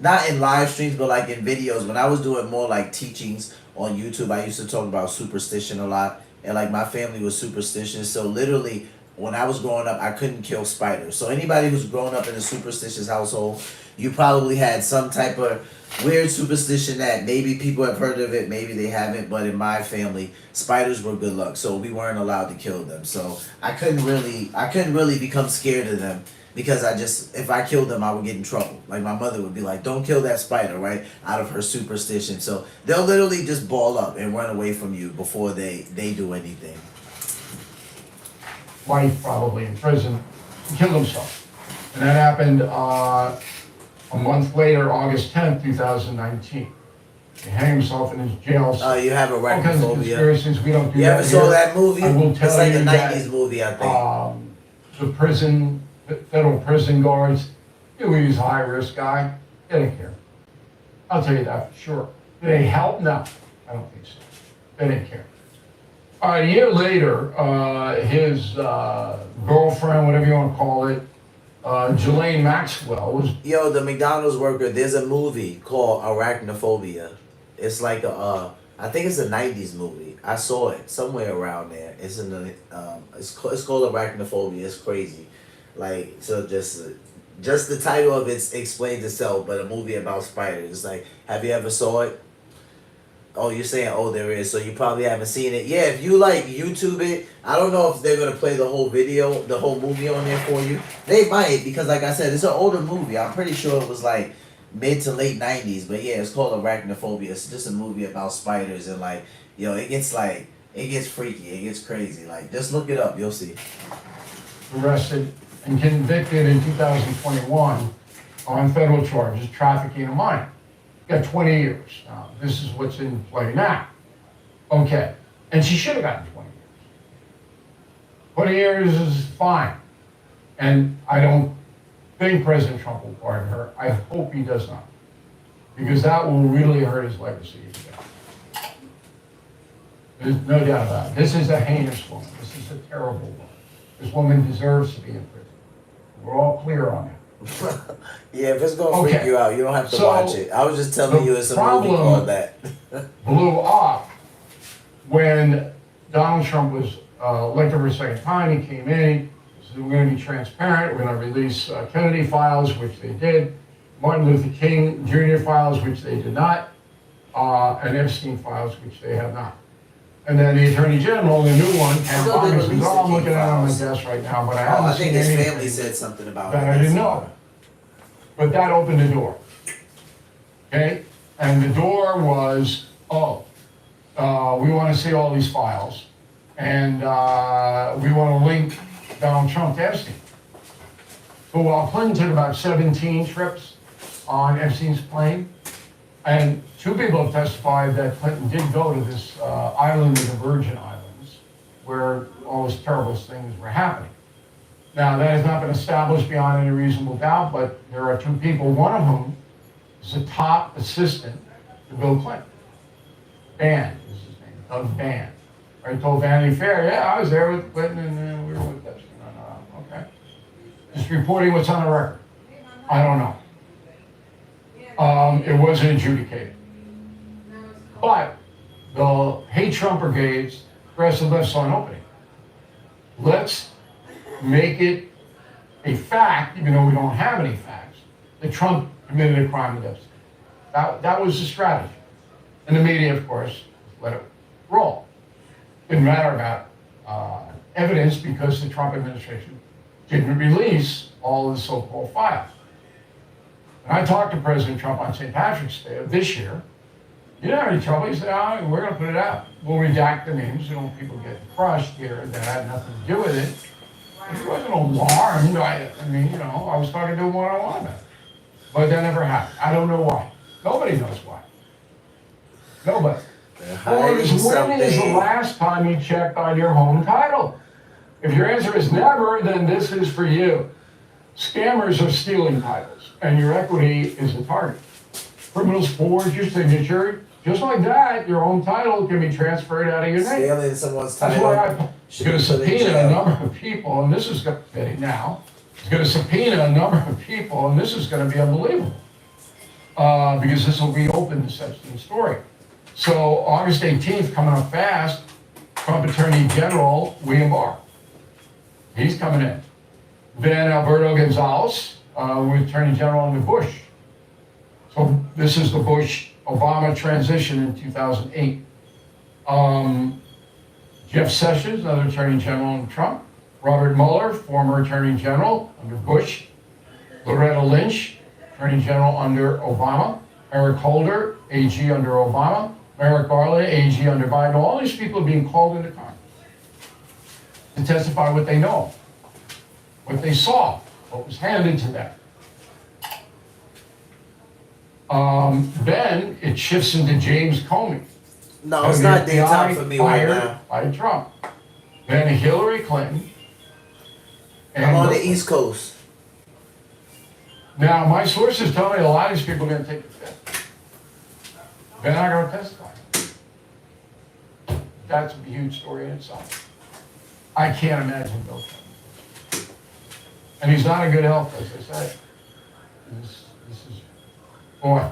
not in live streams, but like in videos. When I was doing more like teachings on YouTube, I used to talk about superstition a lot. And like my family was superstitious. So literally when I was growing up, I couldn't kill spiders. So anybody who's grown up in a superstitious household, you probably had some type of weird superstition that maybe people have heard of it, maybe they haven't. But in my family, spiders were good luck. So we weren't allowed to kill them. So I couldn't really become scared of them. Because if I killed them, I would get in trouble. Like my mother would be like, don't kill that spider, right? Out of her superstition. So they'll literally just ball up and run away from you before they do anything. Wife probably in prison, he killed himself. And that happened a month later, August 10th, 2019. He hanged himself in his jail cell. You have a All kinds of arachnophobia. conspiracies, we don't do You that ever saw here. that movie? I will It's tell like you a that, 90s movie, I think. the federal prison guards knew he was a high-risk guy. They didn't care. I'll tell you that for sure. Did they help? No, I don't think so. They didn't care. A year later, his girlfriend, whatever you want to call it, Ghislaine Maxwell, was Yo, the McDonald's worker, there's a movie called Arachnophobia. It's like I think it's a 90s movie. I saw it somewhere around there. It's in the, it's called Arachnophobia. It's crazy. Like, so just the title of it explains itself, but a movie about spiders. It's like, have you ever saw it? Oh, you're saying, oh, there is. So you probably haven't seen it. Yeah, if you like YouTube it, I don't know if they're going to play the whole video, the whole movie on there for you. They might, because like I said, it's an older movie. I'm pretty sure it was like mid to late 90s. But yeah, it's called Arachnophobia. It's just a movie about spiders. And like, yo, it gets freaky. It gets crazy. Like, just look it up. You'll see. arrested and convicted in 2021 on federal charges, trafficking a minor. Got 20 years. Now, this is what's in play now. Okay. And she should have gotten 20 years. 20 years is fine. And I don't think President Trump will pardon her. I hope he does not. Because that will really hurt his legacy. There's no doubt about it. This is a heinous woman. This is a terrible woman. This woman deserves to be in prison. We're all clear on that. Yeah, if it's gonna freak you out, you don't have to watch it. I was just telling you it's a movie called that. Blew up when Donald Trump was elected for a second time. He came in, he said, we're going to be transparent, we're going to release Kennedy files, which they did, Martin Luther King Jr. files, which they did not, and Epstein files, which they have not. And then the Attorney General, the new one, Ken Fox, says, oh, I'm looking at it on my desk right now, but I haven't I seen think his anything family said something about that it. I didn't know. But that opened the door. Okay? And the door was, we want to see all these files, and we want to link Donald Trump to Epstein. So while Clinton took about 17 trips on Epstein's plane, and two people have testified that Clinton did go to this island of the Virgin Islands where all those terrible things were happening. Now, that has not been established beyond any reasonable doubt, but there are two people, one of whom is a top assistant to Bill Clinton. Ban is his name, Doug Ban. I told Vanity Fair, yeah, I was there with Clinton and we were with Epstein. Okay. Just reporting what's on the record. I don't know. It wasn't adjudicated. But the hate Trump brigades, progressive left saw an opening. Let's make it a fact, even though we don't have any facts, that Trump committed a crime with Epstein. That was the strategy. And the media, of course, let it roll. Didn't matter about evidence because the Trump administration didn't release all of the so-called files. And I talked to President Trump on St. Patrick's Day of this year. You didn't have any trouble. He said, we're going to put it out. We'll redact the names so don't people get crushed here that had nothing to do with it. He wasn't alarmed. I was talking to him one-on-one about it. But that never happened. I don't know why. Nobody knows why. Nobody. When is the last time you checked on your home title? If your answer is never, then this is for you. Scammers are stealing titles, and your equity is a target. Criminals forge your signature. Just like that, your home title can be transferred out of your name. Stealing someone's title. That's why I'm going to subpoena a number of people, and this is going to now. It's going to subpoena a number of people, and this is going to be unbelievable. Because this will reopen the Epstein story. So August 18th, coming up fast, Trump Attorney General William Barr. He's coming in. Then Alberto Gonzales, was Attorney General under Bush. So this is the Bush-Obama transition in 2008. Jeff Sessions, another Attorney General under Trump. Robert Mueller, former Attorney General under Bush. Loretta Lynch, Attorney General under Obama. Eric Holder, AG under Obama. Merrick Garland, AG under Biden. All these people are being called into Congress to testify what they know, what they saw, what was handed to them. Then it shifts into James Comey. No, it's not daytime for me right now. By Trump. Then Hillary Clinton. I'm on the East Coast. Now, my sources tell me a lot of these people are going to take the fifth. They're not going to testify. that's a huge story in itself. I can't imagine Bill Clinton. And he's not in good health, as I said. This is, boy.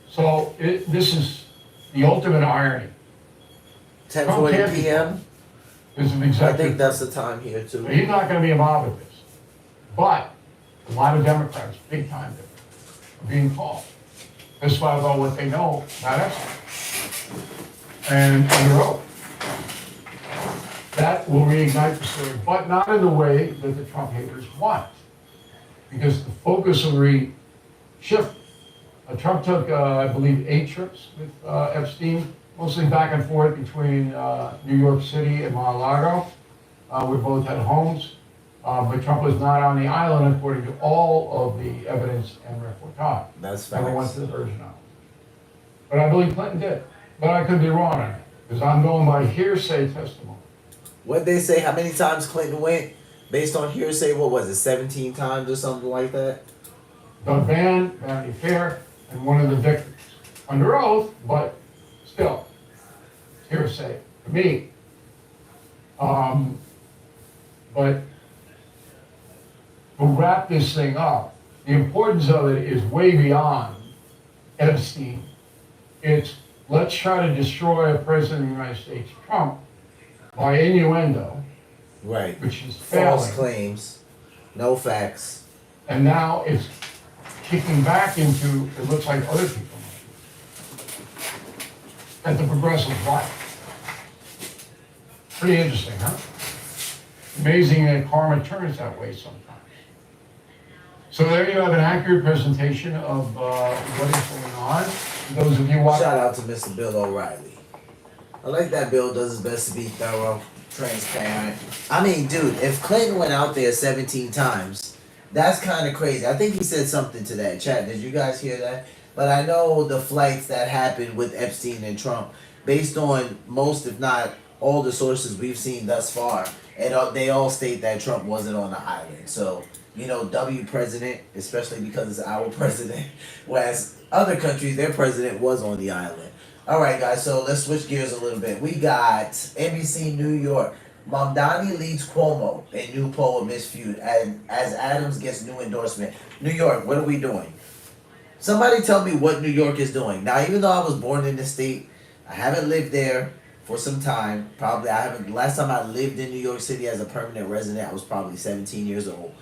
So this is the ultimate irony. 10:40 p.m. This is an I executive. think that's the time here too. He's not going to be involved with this. But a lot of Democrats, big time Democrats, are being called. This about what they know about us. And under oath. That will reignite the story, but not in the way that the Trump haters want. Because the focus will shift. Trump took, I believe, 8 trips with Epstein, mostly back and forth between New York City and Mar-a-Lago. We both had homes, but Trump was not on the island according to all of the evidence and reportage. That's Never went facts. to the Virgin Islands. But I believe Clinton did. But I could be wrong on it, because I'm going by hearsay testimony. What they say? How many times Clinton went? Based on hearsay, what was it? 17 times or something like that. Doug Vanity Fair, and one of the victims. Under oath, but still, it's hearsay to me. But to wrap this thing up, the importance of it is way beyond Epstein. It's let's try to destroy a president of the United States, Trump, by innuendo, Right. which is False failing. claims, no facts. And now it's kicking back into, it looks like other people might. That the progressives like. Pretty interesting, huh? Amazing that karma turns that way sometimes. So there you have an accurate presentation of what is going on. For those of you watching. Shout out to Mr. Bill O'Reilly. I like that Bill does his best to be thorough, transparent. I mean, dude, if Clinton went out there 17 times, that's kind of crazy. I think he said something to that. Chat, did you guys hear that? But I know the flights that happened with Epstein and Trump, based on most, if not all the sources we've seen thus far, and they all state that Trump wasn't on the island. So, you know, W president, especially because it's our president, whereas other countries, their president was on the island. All right, guys, so let's switch gears a little bit. We got NBC New York. Mandan leads Cuomo in new poll amidst feud as Adams gets new endorsement. New York, what are we doing? Somebody tell me what New York is doing. Now, even though I was born in the state, I haven't lived there for some time. Probably I haven't. Last time I lived in New York City as a permanent resident, I was probably 17 years old.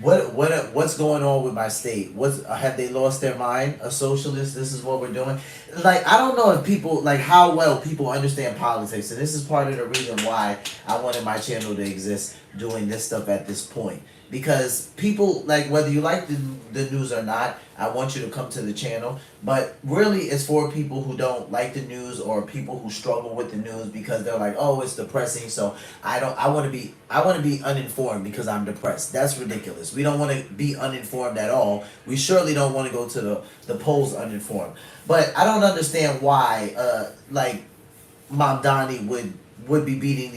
What's going on with my state? Have they lost their mind? A socialist? This is what we're doing. Like, I don't know if people, like, how well people understand politics, and this is part of the reason why I wanted my channel to exist, doing this stuff at this point. Because people, like, whether you like the news or not, I want you to come to the channel. But really, it's for people who don't like the news, or people who struggle with the news because they're like, oh, it's depressing, so I want to be uninformed because I'm depressed. That's ridiculous. We don't want to be uninformed at all. We surely don't want to go to the polls uninformed. But I don't understand why, like, Mamdani would be beating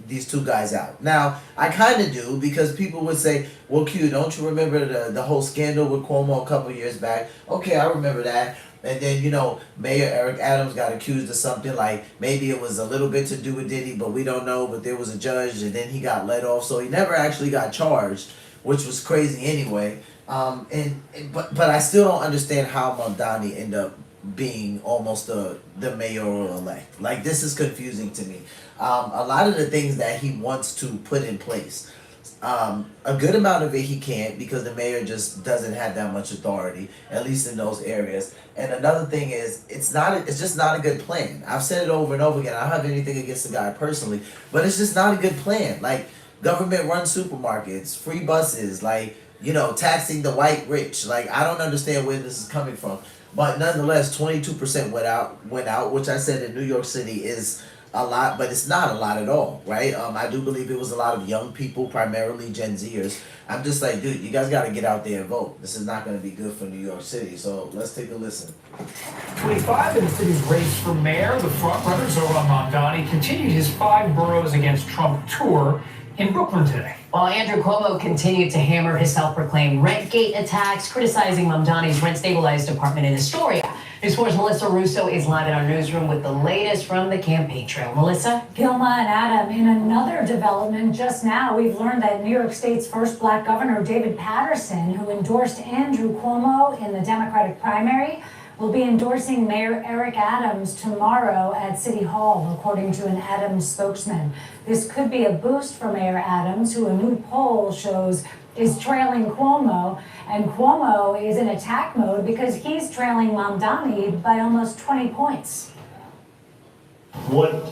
these two guys out. Now, I kind of do, because people would say, well, Q, don't you remember the whole scandal with Cuomo a couple years back? Okay, I remember that. And then, you know, Mayor Eric Adams got accused of something, like maybe it was a little bit to do with Diddy, but we don't know, but there was a judge, and then he got let off, so he never actually got charged, which was crazy anyway. But I still don't understand how Mamdani ended up being almost the mayoral elect. Like, this is confusing to me. A lot of the things that he wants to put in place, a good amount of it he can't, because the mayor just doesn't have that much authority, at least in those areas. And another thing is, it's just not a good plan. I've said it over and over again. I don't have anything against the guy personally, but it's just not a good plan. Like, government run supermarkets, free buses, like, you know, taxing the white rich. Like, I don't understand where this is coming from. But nonetheless, 22% went out, which I said in New York City is a lot, but it's not a lot at all, right? I do believe it was a lot of young people, primarily Gen Zers. I'm just like, dude, you guys got to get out there and vote. This is not going to be good for New York City. So let's take a listen. 25 in the city's race for mayor, the frontrunner Zoran Mamdani continued his 5 boroughs against Trump tour in Brooklyn today. While Andrew Cuomo continued to hammer his self-proclaimed rent gate attacks, criticizing Mamdani's rent-stabilized apartment in Astoria. News 4's Melissa Russo is live in our newsroom with the latest from the campaign trail. Melissa? Gilma and Adam, in another development just now, we've learned that New York State's first black governor, David Paterson, who endorsed Andrew Cuomo in the Democratic primary, will be endorsing Mayor Eric Adams tomorrow at City Hall, according to an Adams spokesman. This could be a boost for Mayor Adams, who a new poll shows is trailing Cuomo, and Cuomo is in attack mode because he's trailing Mamdani by almost 20 points. What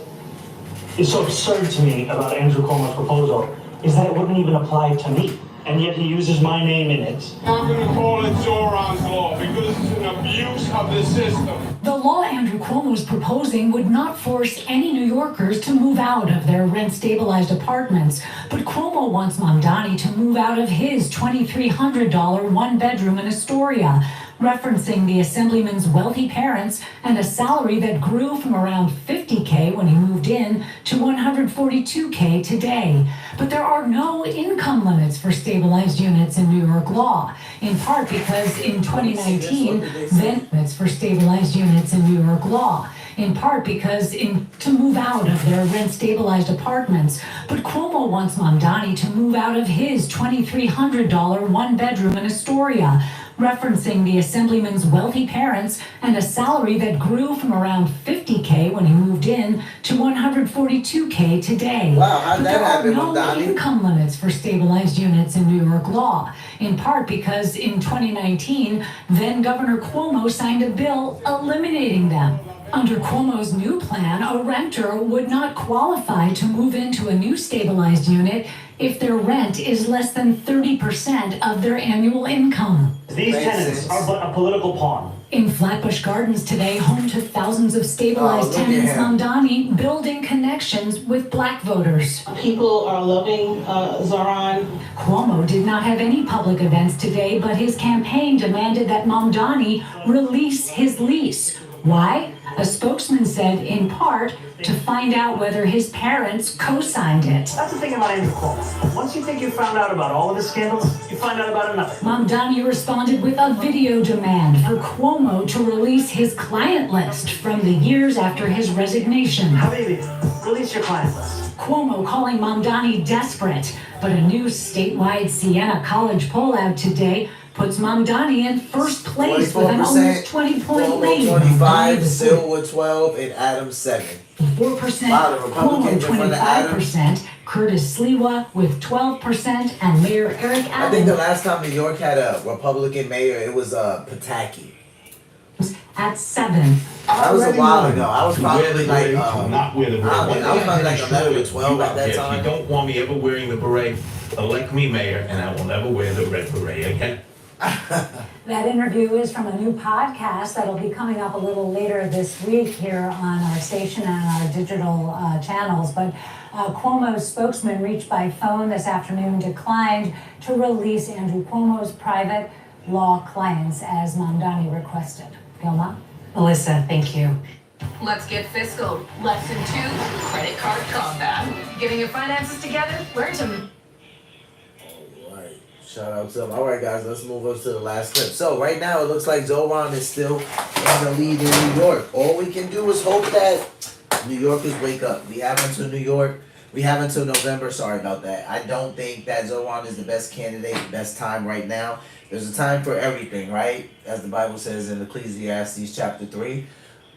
is so absurd to me about Andrew Cuomo's proposal is that it wouldn't even apply to me, and yet he uses my name in it. I'm going to call it Zoran's Law because it's an abuse of the system. The law Andrew Cuomo is proposing would not force any New Yorkers to move out of their rent-stabilized apartments, but Cuomo wants Mamdani to move out of his $2,300 one-bedroom in Astoria, referencing the assemblyman's wealthy parents and a salary that grew from around $50K when he moved in to $142K today. But there are no income limits for stabilized units in New York law, in part because in 2019, limits for stabilized units in New York law. In part because to move out of their rent-stabilized apartments. But Cuomo wants Mamdani to move out of his $2,300 one-bedroom in Astoria, referencing the assemblyman's wealthy parents and a salary that grew from around $50K when he moved in to $142K today. Wow, how'd but that happen, there are no Mamdani? income limits for stabilized units in New York law, in part because in 2019, then Governor Cuomo signed a bill eliminating them. Under Cuomo's new plan, a renter would not qualify to move into a new stabilized unit if their rent is less than 30% of their annual income. These Makes tenants sense. are but a political pawn. In Flatbush Gardens today, home to thousands of stabilized Oh, look at tenants, him. Mamdani building connections with black voters. People are loving Zoran. Cuomo did not have any public events today, but his campaign demanded that Mamdani release his lease. Why? A spokesman said, in part, to find out whether his parents co-signed it. That's the thing about Andrew Cuomo. Once you think you found out about all of his scandals, you find out about another. Mamdani responded with a video demand for Cuomo to release his client list from the years after his resignation. Habibi, release your client list. Cuomo calling Mamdani desperate, but a new statewide Siena College poll out today puts Mamdani in first place with an 44%, almost 20-point Cuomo lead. 25, Mamdani Silver 12, and Adams 7. 4%, Wow, the Cuomo Republicans in front of 25%, Curtis Sliwa with 12%, and Mayor Eric I think the Adams last time New York had a Republican mayor, it was Pataki. at 7. That was a while ago. I was Wear probably the like, beret, not wear the beret. I don't know, I was probably like 11 or 12 You at out that there, time. If you don't want me ever wearing the beret, elect me mayor, and I will never wear the red beret again. That interview is from a new podcast that'll be coming up a little later this week here on our station and our digital channels. But Cuomo's spokesman reached by phone this afternoon declined to release Andrew Cuomo's private law clients as Mamdani requested. Gilma? Melissa, thank you. Let's get fiscal. Lesson 2, credit card combat. Getting your finances together? Learn some. Alright, shout out to them. Alright guys, let's move up to the last clip. So right now it looks like Zoran is still in the lead in New York. All we can do is hope that New Yorkers wake up. We have until November, sorry about that. I don't think that Zoran is the best candidate, best time right now. There's a time for everything, right? As the Bible says in Ecclesiastes chapter 3.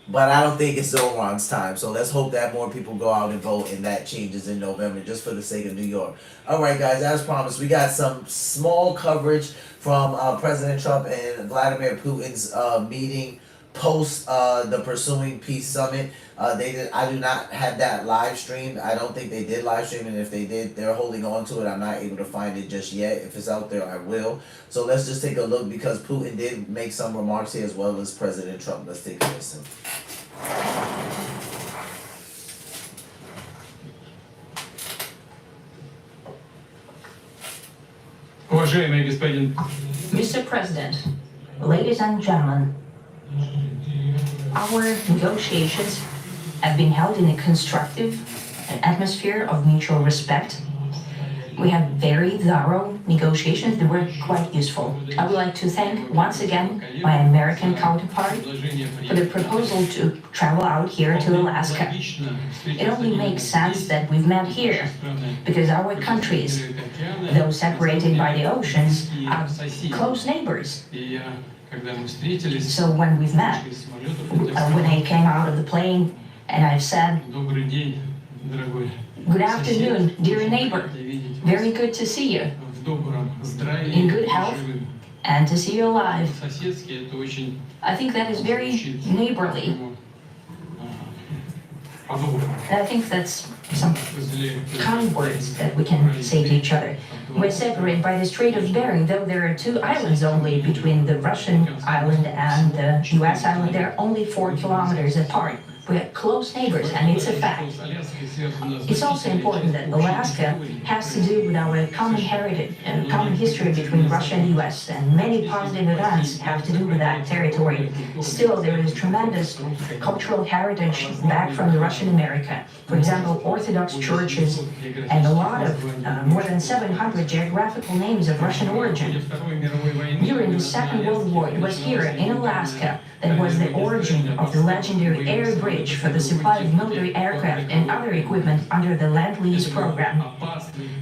But I don't think it's Zoran's time. So let's hope that more people go out and vote and that changes in November just for the sake of New York. All right, guys, as promised, we got some small coverage from President Trump and Vladimir Putin's meeting post the Pursuing Peace Summit. I do not have that live streamed. I don't think they did live stream, and if they did, they're holding on to it. I'm not able to find it just yet. If it's out there, I will. So let's just take a look because Putin did make some remarks here as well as President Trump. Let's take a listen. Mr. President, ladies and gentlemen, our negotiations have been held in a constructive atmosphere of mutual respect. We had very thorough negotiations that were quite useful. I would like to thank once again my American counterpart for the proposal to travel out here to Alaska. It only makes sense that we've met here, because our countries, though separated by the oceans, are close neighbors. So when we've met, when I came out of the plane and I've said, "Good afternoon, dear neighbor. Very good to see you. In good health and to see you alive." I think that is very neighborly. And I think that's some kind words that we can say to each other. We're separated by the Strait of Bering, though there are 2 islands only between the Russian island and the US island. They're only 4 kilometers apart. We're close neighbors, and it's a fact. It's also important that Alaska has to do with our common heritage and common history between Russia and the US, and many positive events have to do with that territory. Still, there is tremendous cultural heritage back from the Russian America. For example, Orthodox churches and a lot of more than 700 geographical names of Russian origin. During the Second World War, it was here in Alaska that was the origin of the legendary air bridge for the supply of military aircraft and other equipment under the Lend-Lease program.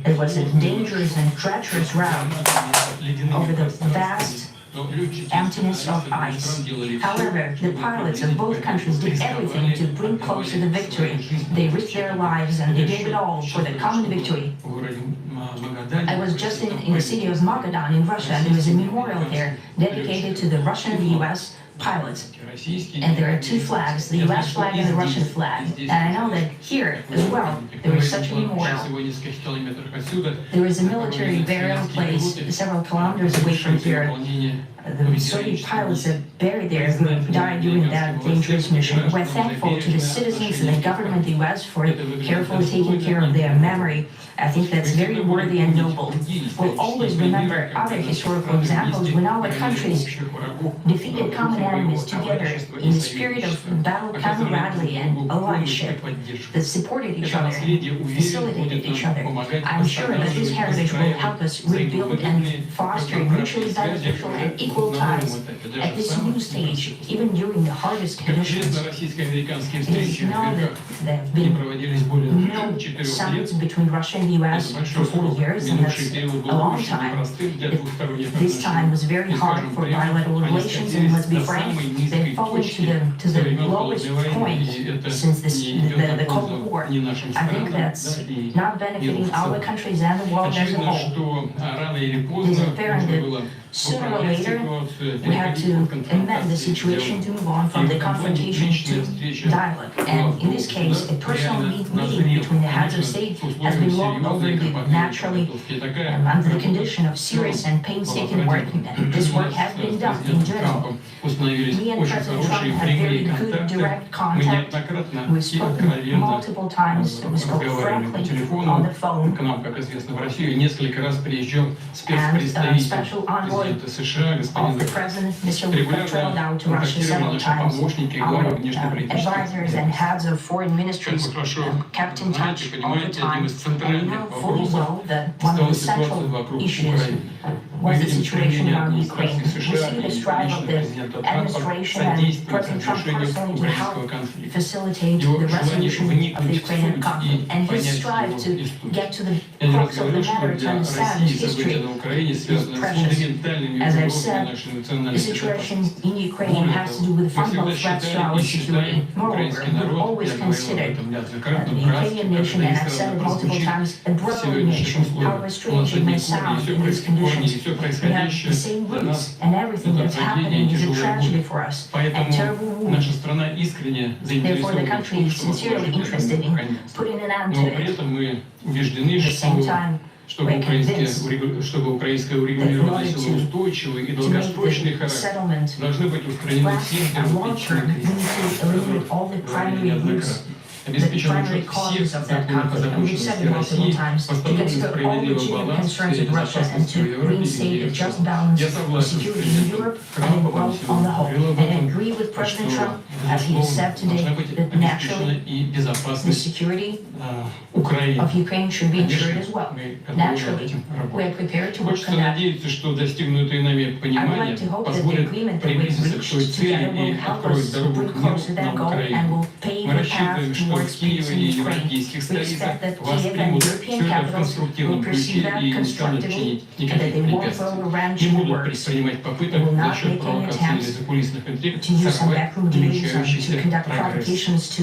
It was a dangerous and treacherous route over the vast emptiness of ice. However, the pilots of both countries did everything to bring close to the victory. They risked their lives and they gave it all for the common victory. I was just in the city of Mandan in Russia, and there was a memorial there dedicated to the Russian and the US pilots. And there are 2 flags, the US flag and the Russian flag. And I know that here as well, there is such a memorial. There is a military burial place several kilometers away from here. The Soviet pilots are buried there who died during that dangerous mission. We're thankful to the citizens and the government of the US for carefully taking care of their memory. I think that's very worthy and noble. We'll always remember other historical examples when our countries defeated common enemies together in the spirit of battle camaraderie and allyship that supported each other, facilitated each other. I'm sure that this heritage will help us rebuild and foster mutually beneficial and equal ties at this new stage, even during the hardest conditions. It is known that there have been no summits between Russia and the US for 40 years, and that's a long time. This time was very hard for bilateral relations, and let's be frank, they've fallen to the lowest point since the Cold War. I think that's not benefiting our countries and the world as a whole. It is apparent that sooner or later we have to amend the situation to move on from the confrontation to dialogue. And in this case, a personal meeting between the heads of state has been long overdue, naturally, under the condition of serious and painstaking work. And this work has been done in general. Me and President Trump have very good direct contact. We've spoken multiple times. We spoke frankly on the phone. And special envoy of the president, Mr. Levin, traveled out to Russia several times. Our advisors and heads of foreign ministries kept in touch all the time. And we know fully well that one of the central issues was the situation around Ukraine. We see the strive of the administration and President Trump personally to help facilitate the resolution of the Ukrainian conflict. And his strive to get to the crux of the matter, to understand his history, is precious. As I've said, the situation in Ukraine has to do with fundamental threats to our security. Moreover, we've always considered the Ukrainian nation, and I've said it multiple times, a brotherly nation. However strange it may sound in these conditions, we have the same roots, and everything that's happening is a tragedy for us, a terrible wound. Therefore, the country is sincerely interested in putting an end to it. At the same time, we're convinced that in order to make the settlement lasting and long-term, we need to eliminate all the primary roots the primary causes of that conflict, and we've said it multiple times, to consider all legitimate concerns of Russia and to reinstate a just balance of security in Europe and in the world on the whole. And I agree with President Trump, as he has said today, that naturally the security of Ukraine should be ensured as well. Naturally, we are prepared to work on that. I would like to hope that the agreement that we've reached together will help us bring closer that goal and will pave the path towards peace in Ukraine. We expect that Kiev and European capitals will perceive that constructively and that they won't throw a wrench in the works. They will not make any attempts to use some backroom dealings or to conduct provocations to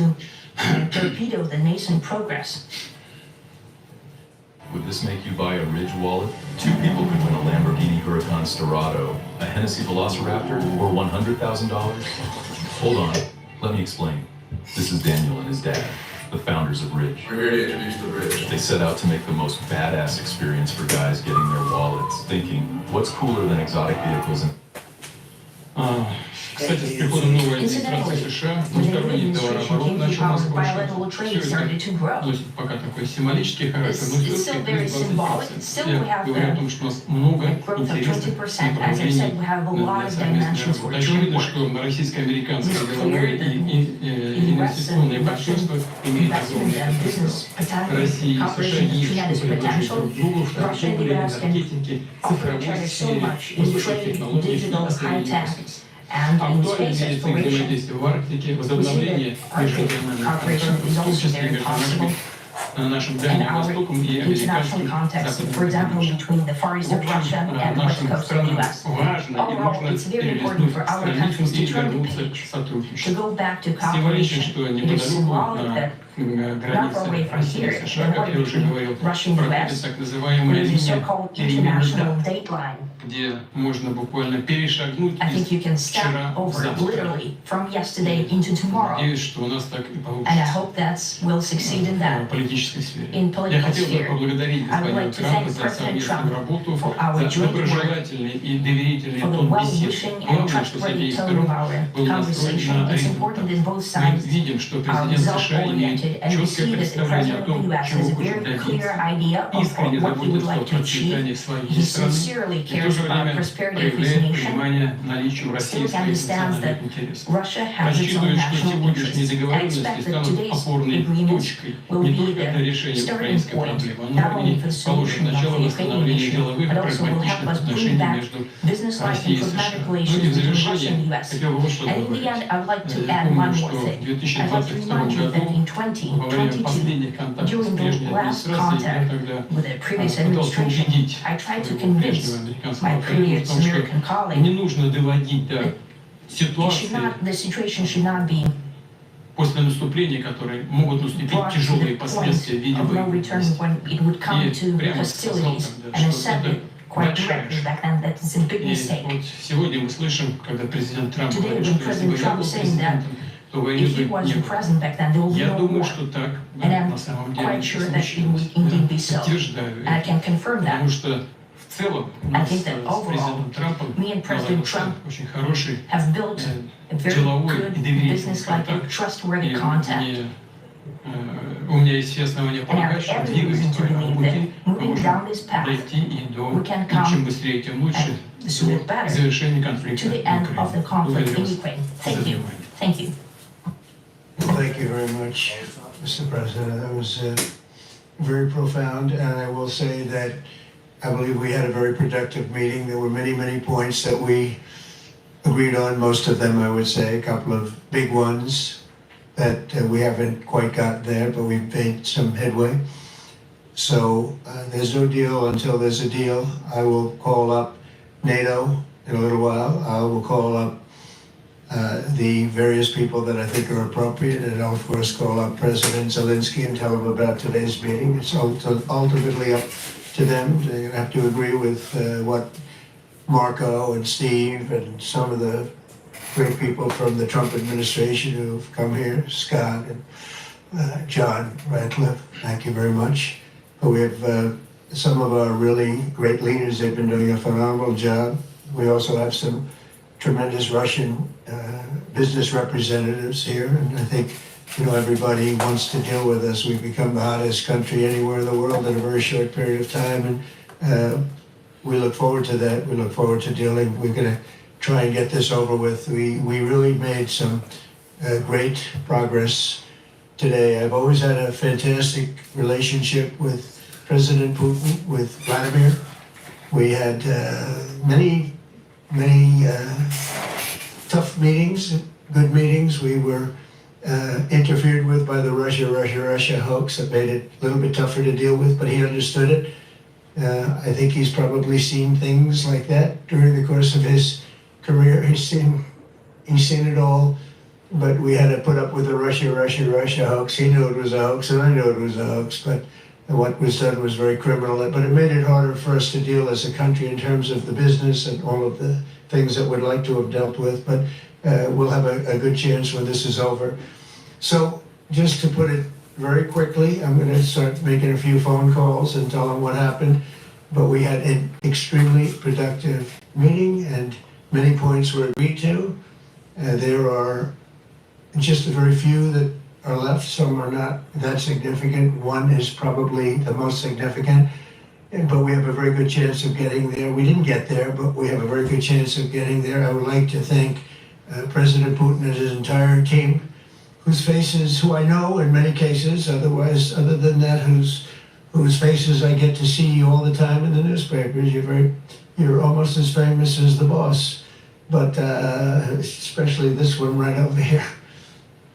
torpedo the nascent progress. Would this make you buy a Ridge wallet? Two people could win a Lamborghini Huracan Storado, a Hennessy Velociraptor, or $100,000? Hold on, let me explain. This is Daniel and his dad, the founders of Ridge. We're here to introduce the Ridge. They set out to make the most badass experience for guys getting their wallets, thinking, what's cooler than exotic vehicles and... Кстати, с приходом новой администрации США двусторонний товарооборот начал повышаться. Носит пока такой символический характер, но все-таки плюс 20%. Я говорю о том, что у нас много интересных направлений для совместной работы. Очевидно, что российско-американское деловое и инвестиционное партнерство имеет огромный потенциал. Россия и США есть что предложить друг другу в торговле, энергетике, цифровой сфере, высоких технологий и космосе. Актуально видится взаимодействие в Арктике, возобновление межрегиональных контактов, в том числе между нашим Дальним Востоком и американским Западным побережьем. Нашим странам важно и нужно перелистнуть страницу и вернуться к сотрудничеству. Символично, что неподалеку на границе России и США, как я уже говорил, проходит так называемая линия перемены дат, где можно буквально перешагнуть из вчера в завтра. Надеюсь, что у нас так и получится в политической сфере. Я хотел бы поблагодарить господина Трампа за совместную работу, за доброжелательный и доверительный тон бесед. Главное, что с обеих сторон был настроен на результат. Мы видим, что президент США имеет четкое представление о том, чего хочет добиться, искренне заботится о процветании своей страны и в то же время проявляет понимание наличию в России своих национальных интересов. Рассчитываю, что сегодняшние договоренности станут опорной точкой не только для решения украинской проблемы, но и положат начало восстановлению деловых прагматичных отношений между Россией и США. Ну и в завершение хотел бы вот что добавить. Помню, что в 2022 году во время последних контактов с прежней администрацией я тогда пытался убедить прежнего американского коллегу в том, что не нужно доводить до ситуации после наступления, которые могут наступить тяжелые последствия в виде боевых действий. И прямо сказал тогда, что это большая ошибка. И вот сегодня мы слышим, когда президент Трамп говорит, что если бы я был президентом, то войны бы не было. Я думаю, что так на самом деле случилось. Я подтверждаю это, потому что в целом у нас с президентом Трампом наладился очень хороший деловой и доверительный контакт. И у меня есть все основания полагать, что двигаясь по этому пути, мы можем дойти и до, и чем быстрее, тем лучше, до завершения конфликта в Украине. Благодарю вас за внимание. Thank you very much, Mr. President. That was very profound, and I will say that I believe we had a very productive meeting. There were many, many points that we agreed on, most of them I would say, a couple of big ones that we haven't quite got there, but we've made some headway. So there's no deal until there's a deal. I will call up NATO in a little while. I will call up the various people that I think are appropriate, and I'll of course call up President Zelensky and tell him about today's meeting. It's ultimately up to them. They have to agree with what Marco and Steve and some of the great people from the Trump administration who've come here, Scott and John Ratcliffe. Thank you very much. But we have some of our really great leaders. They've been doing a phenomenal job. We also have some tremendous Russian business representatives here, and I think everybody wants to deal with us. We've become the hottest country anywhere in the world in a very short period of time, and we look forward to that. We look forward to dealing. We're going to try and get this over with. We really made some great progress today. I've always had a fantastic relationship with President Putin, with Vladimir. We had many tough meetings, good meetings. We were interfered with by the Russia hoax that made it a little bit tougher to deal with, but he understood it. I think he's probably seen things like that during the course of his career. He's seen it all, but we had to put up with the Russia hoax. He knew it was a hoax, and I knew it was a hoax, but what was done was very criminal. But it made it harder for us to deal as a country in terms of the business and all of the things that we'd like to have dealt with, but we'll have a good chance when this is over. So just to put it very quickly, I'm going to start making a few phone calls and tell them what happened. But we had an extremely productive meeting, and many points were agreed to. There are just a very few that are left. Some are not that significant. One is probably the most significant, but we have a very good chance of getting there. We didn't get there, but we have a very good chance of getting there. I would like to thank President Putin and his entire team, whose faces, who I know in many cases, otherwise, other than that, whose faces I get to see all the time in the newspapers. You're almost as famous as the boss, but especially this one right over here.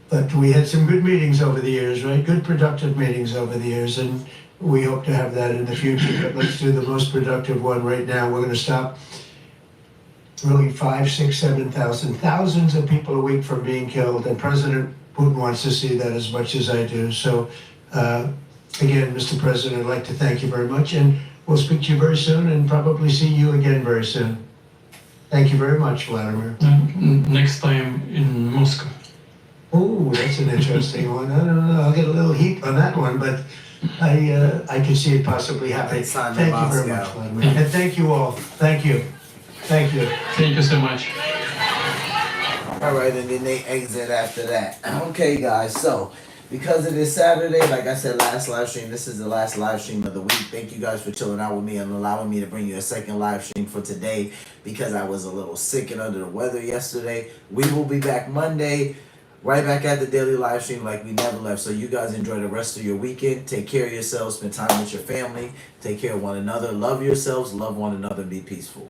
But we had some good meetings over the years, right? Good productive meetings over the years, and we hope to have that in the future. But let's do the most productive one right now. We're going to stop really 5, 6, 7,000, thousands of people a week from being killed, and President Putin wants to see that as much as I do. So, again, Mr. President, I'd like to thank you very much, and we'll speak to you very soon and probably see you again very soon. Thank you very much, Vladimir. Next time in Moscow. Oh, that's an interesting one. I don't know. I'll get a little heat on that one, but I can see it possibly happening. Thank you very much, Vladimir. And thank you all. Thank you. Thank you. Thank you so much. All right, and then they exit after that. Okay, guys, so because it is Saturday, like I said, last live stream, this is the last live stream of the week. Thank you guys for chilling out with me and allowing me to bring you a second live stream for today because I was a little sick and under the weather yesterday. We will be back Monday, right back at the daily live stream like we never left. So you guys enjoy the rest of your weekend. Take care of yourselves, spend time with your family, take care of one another, love yourselves, love one another, and be peaceful.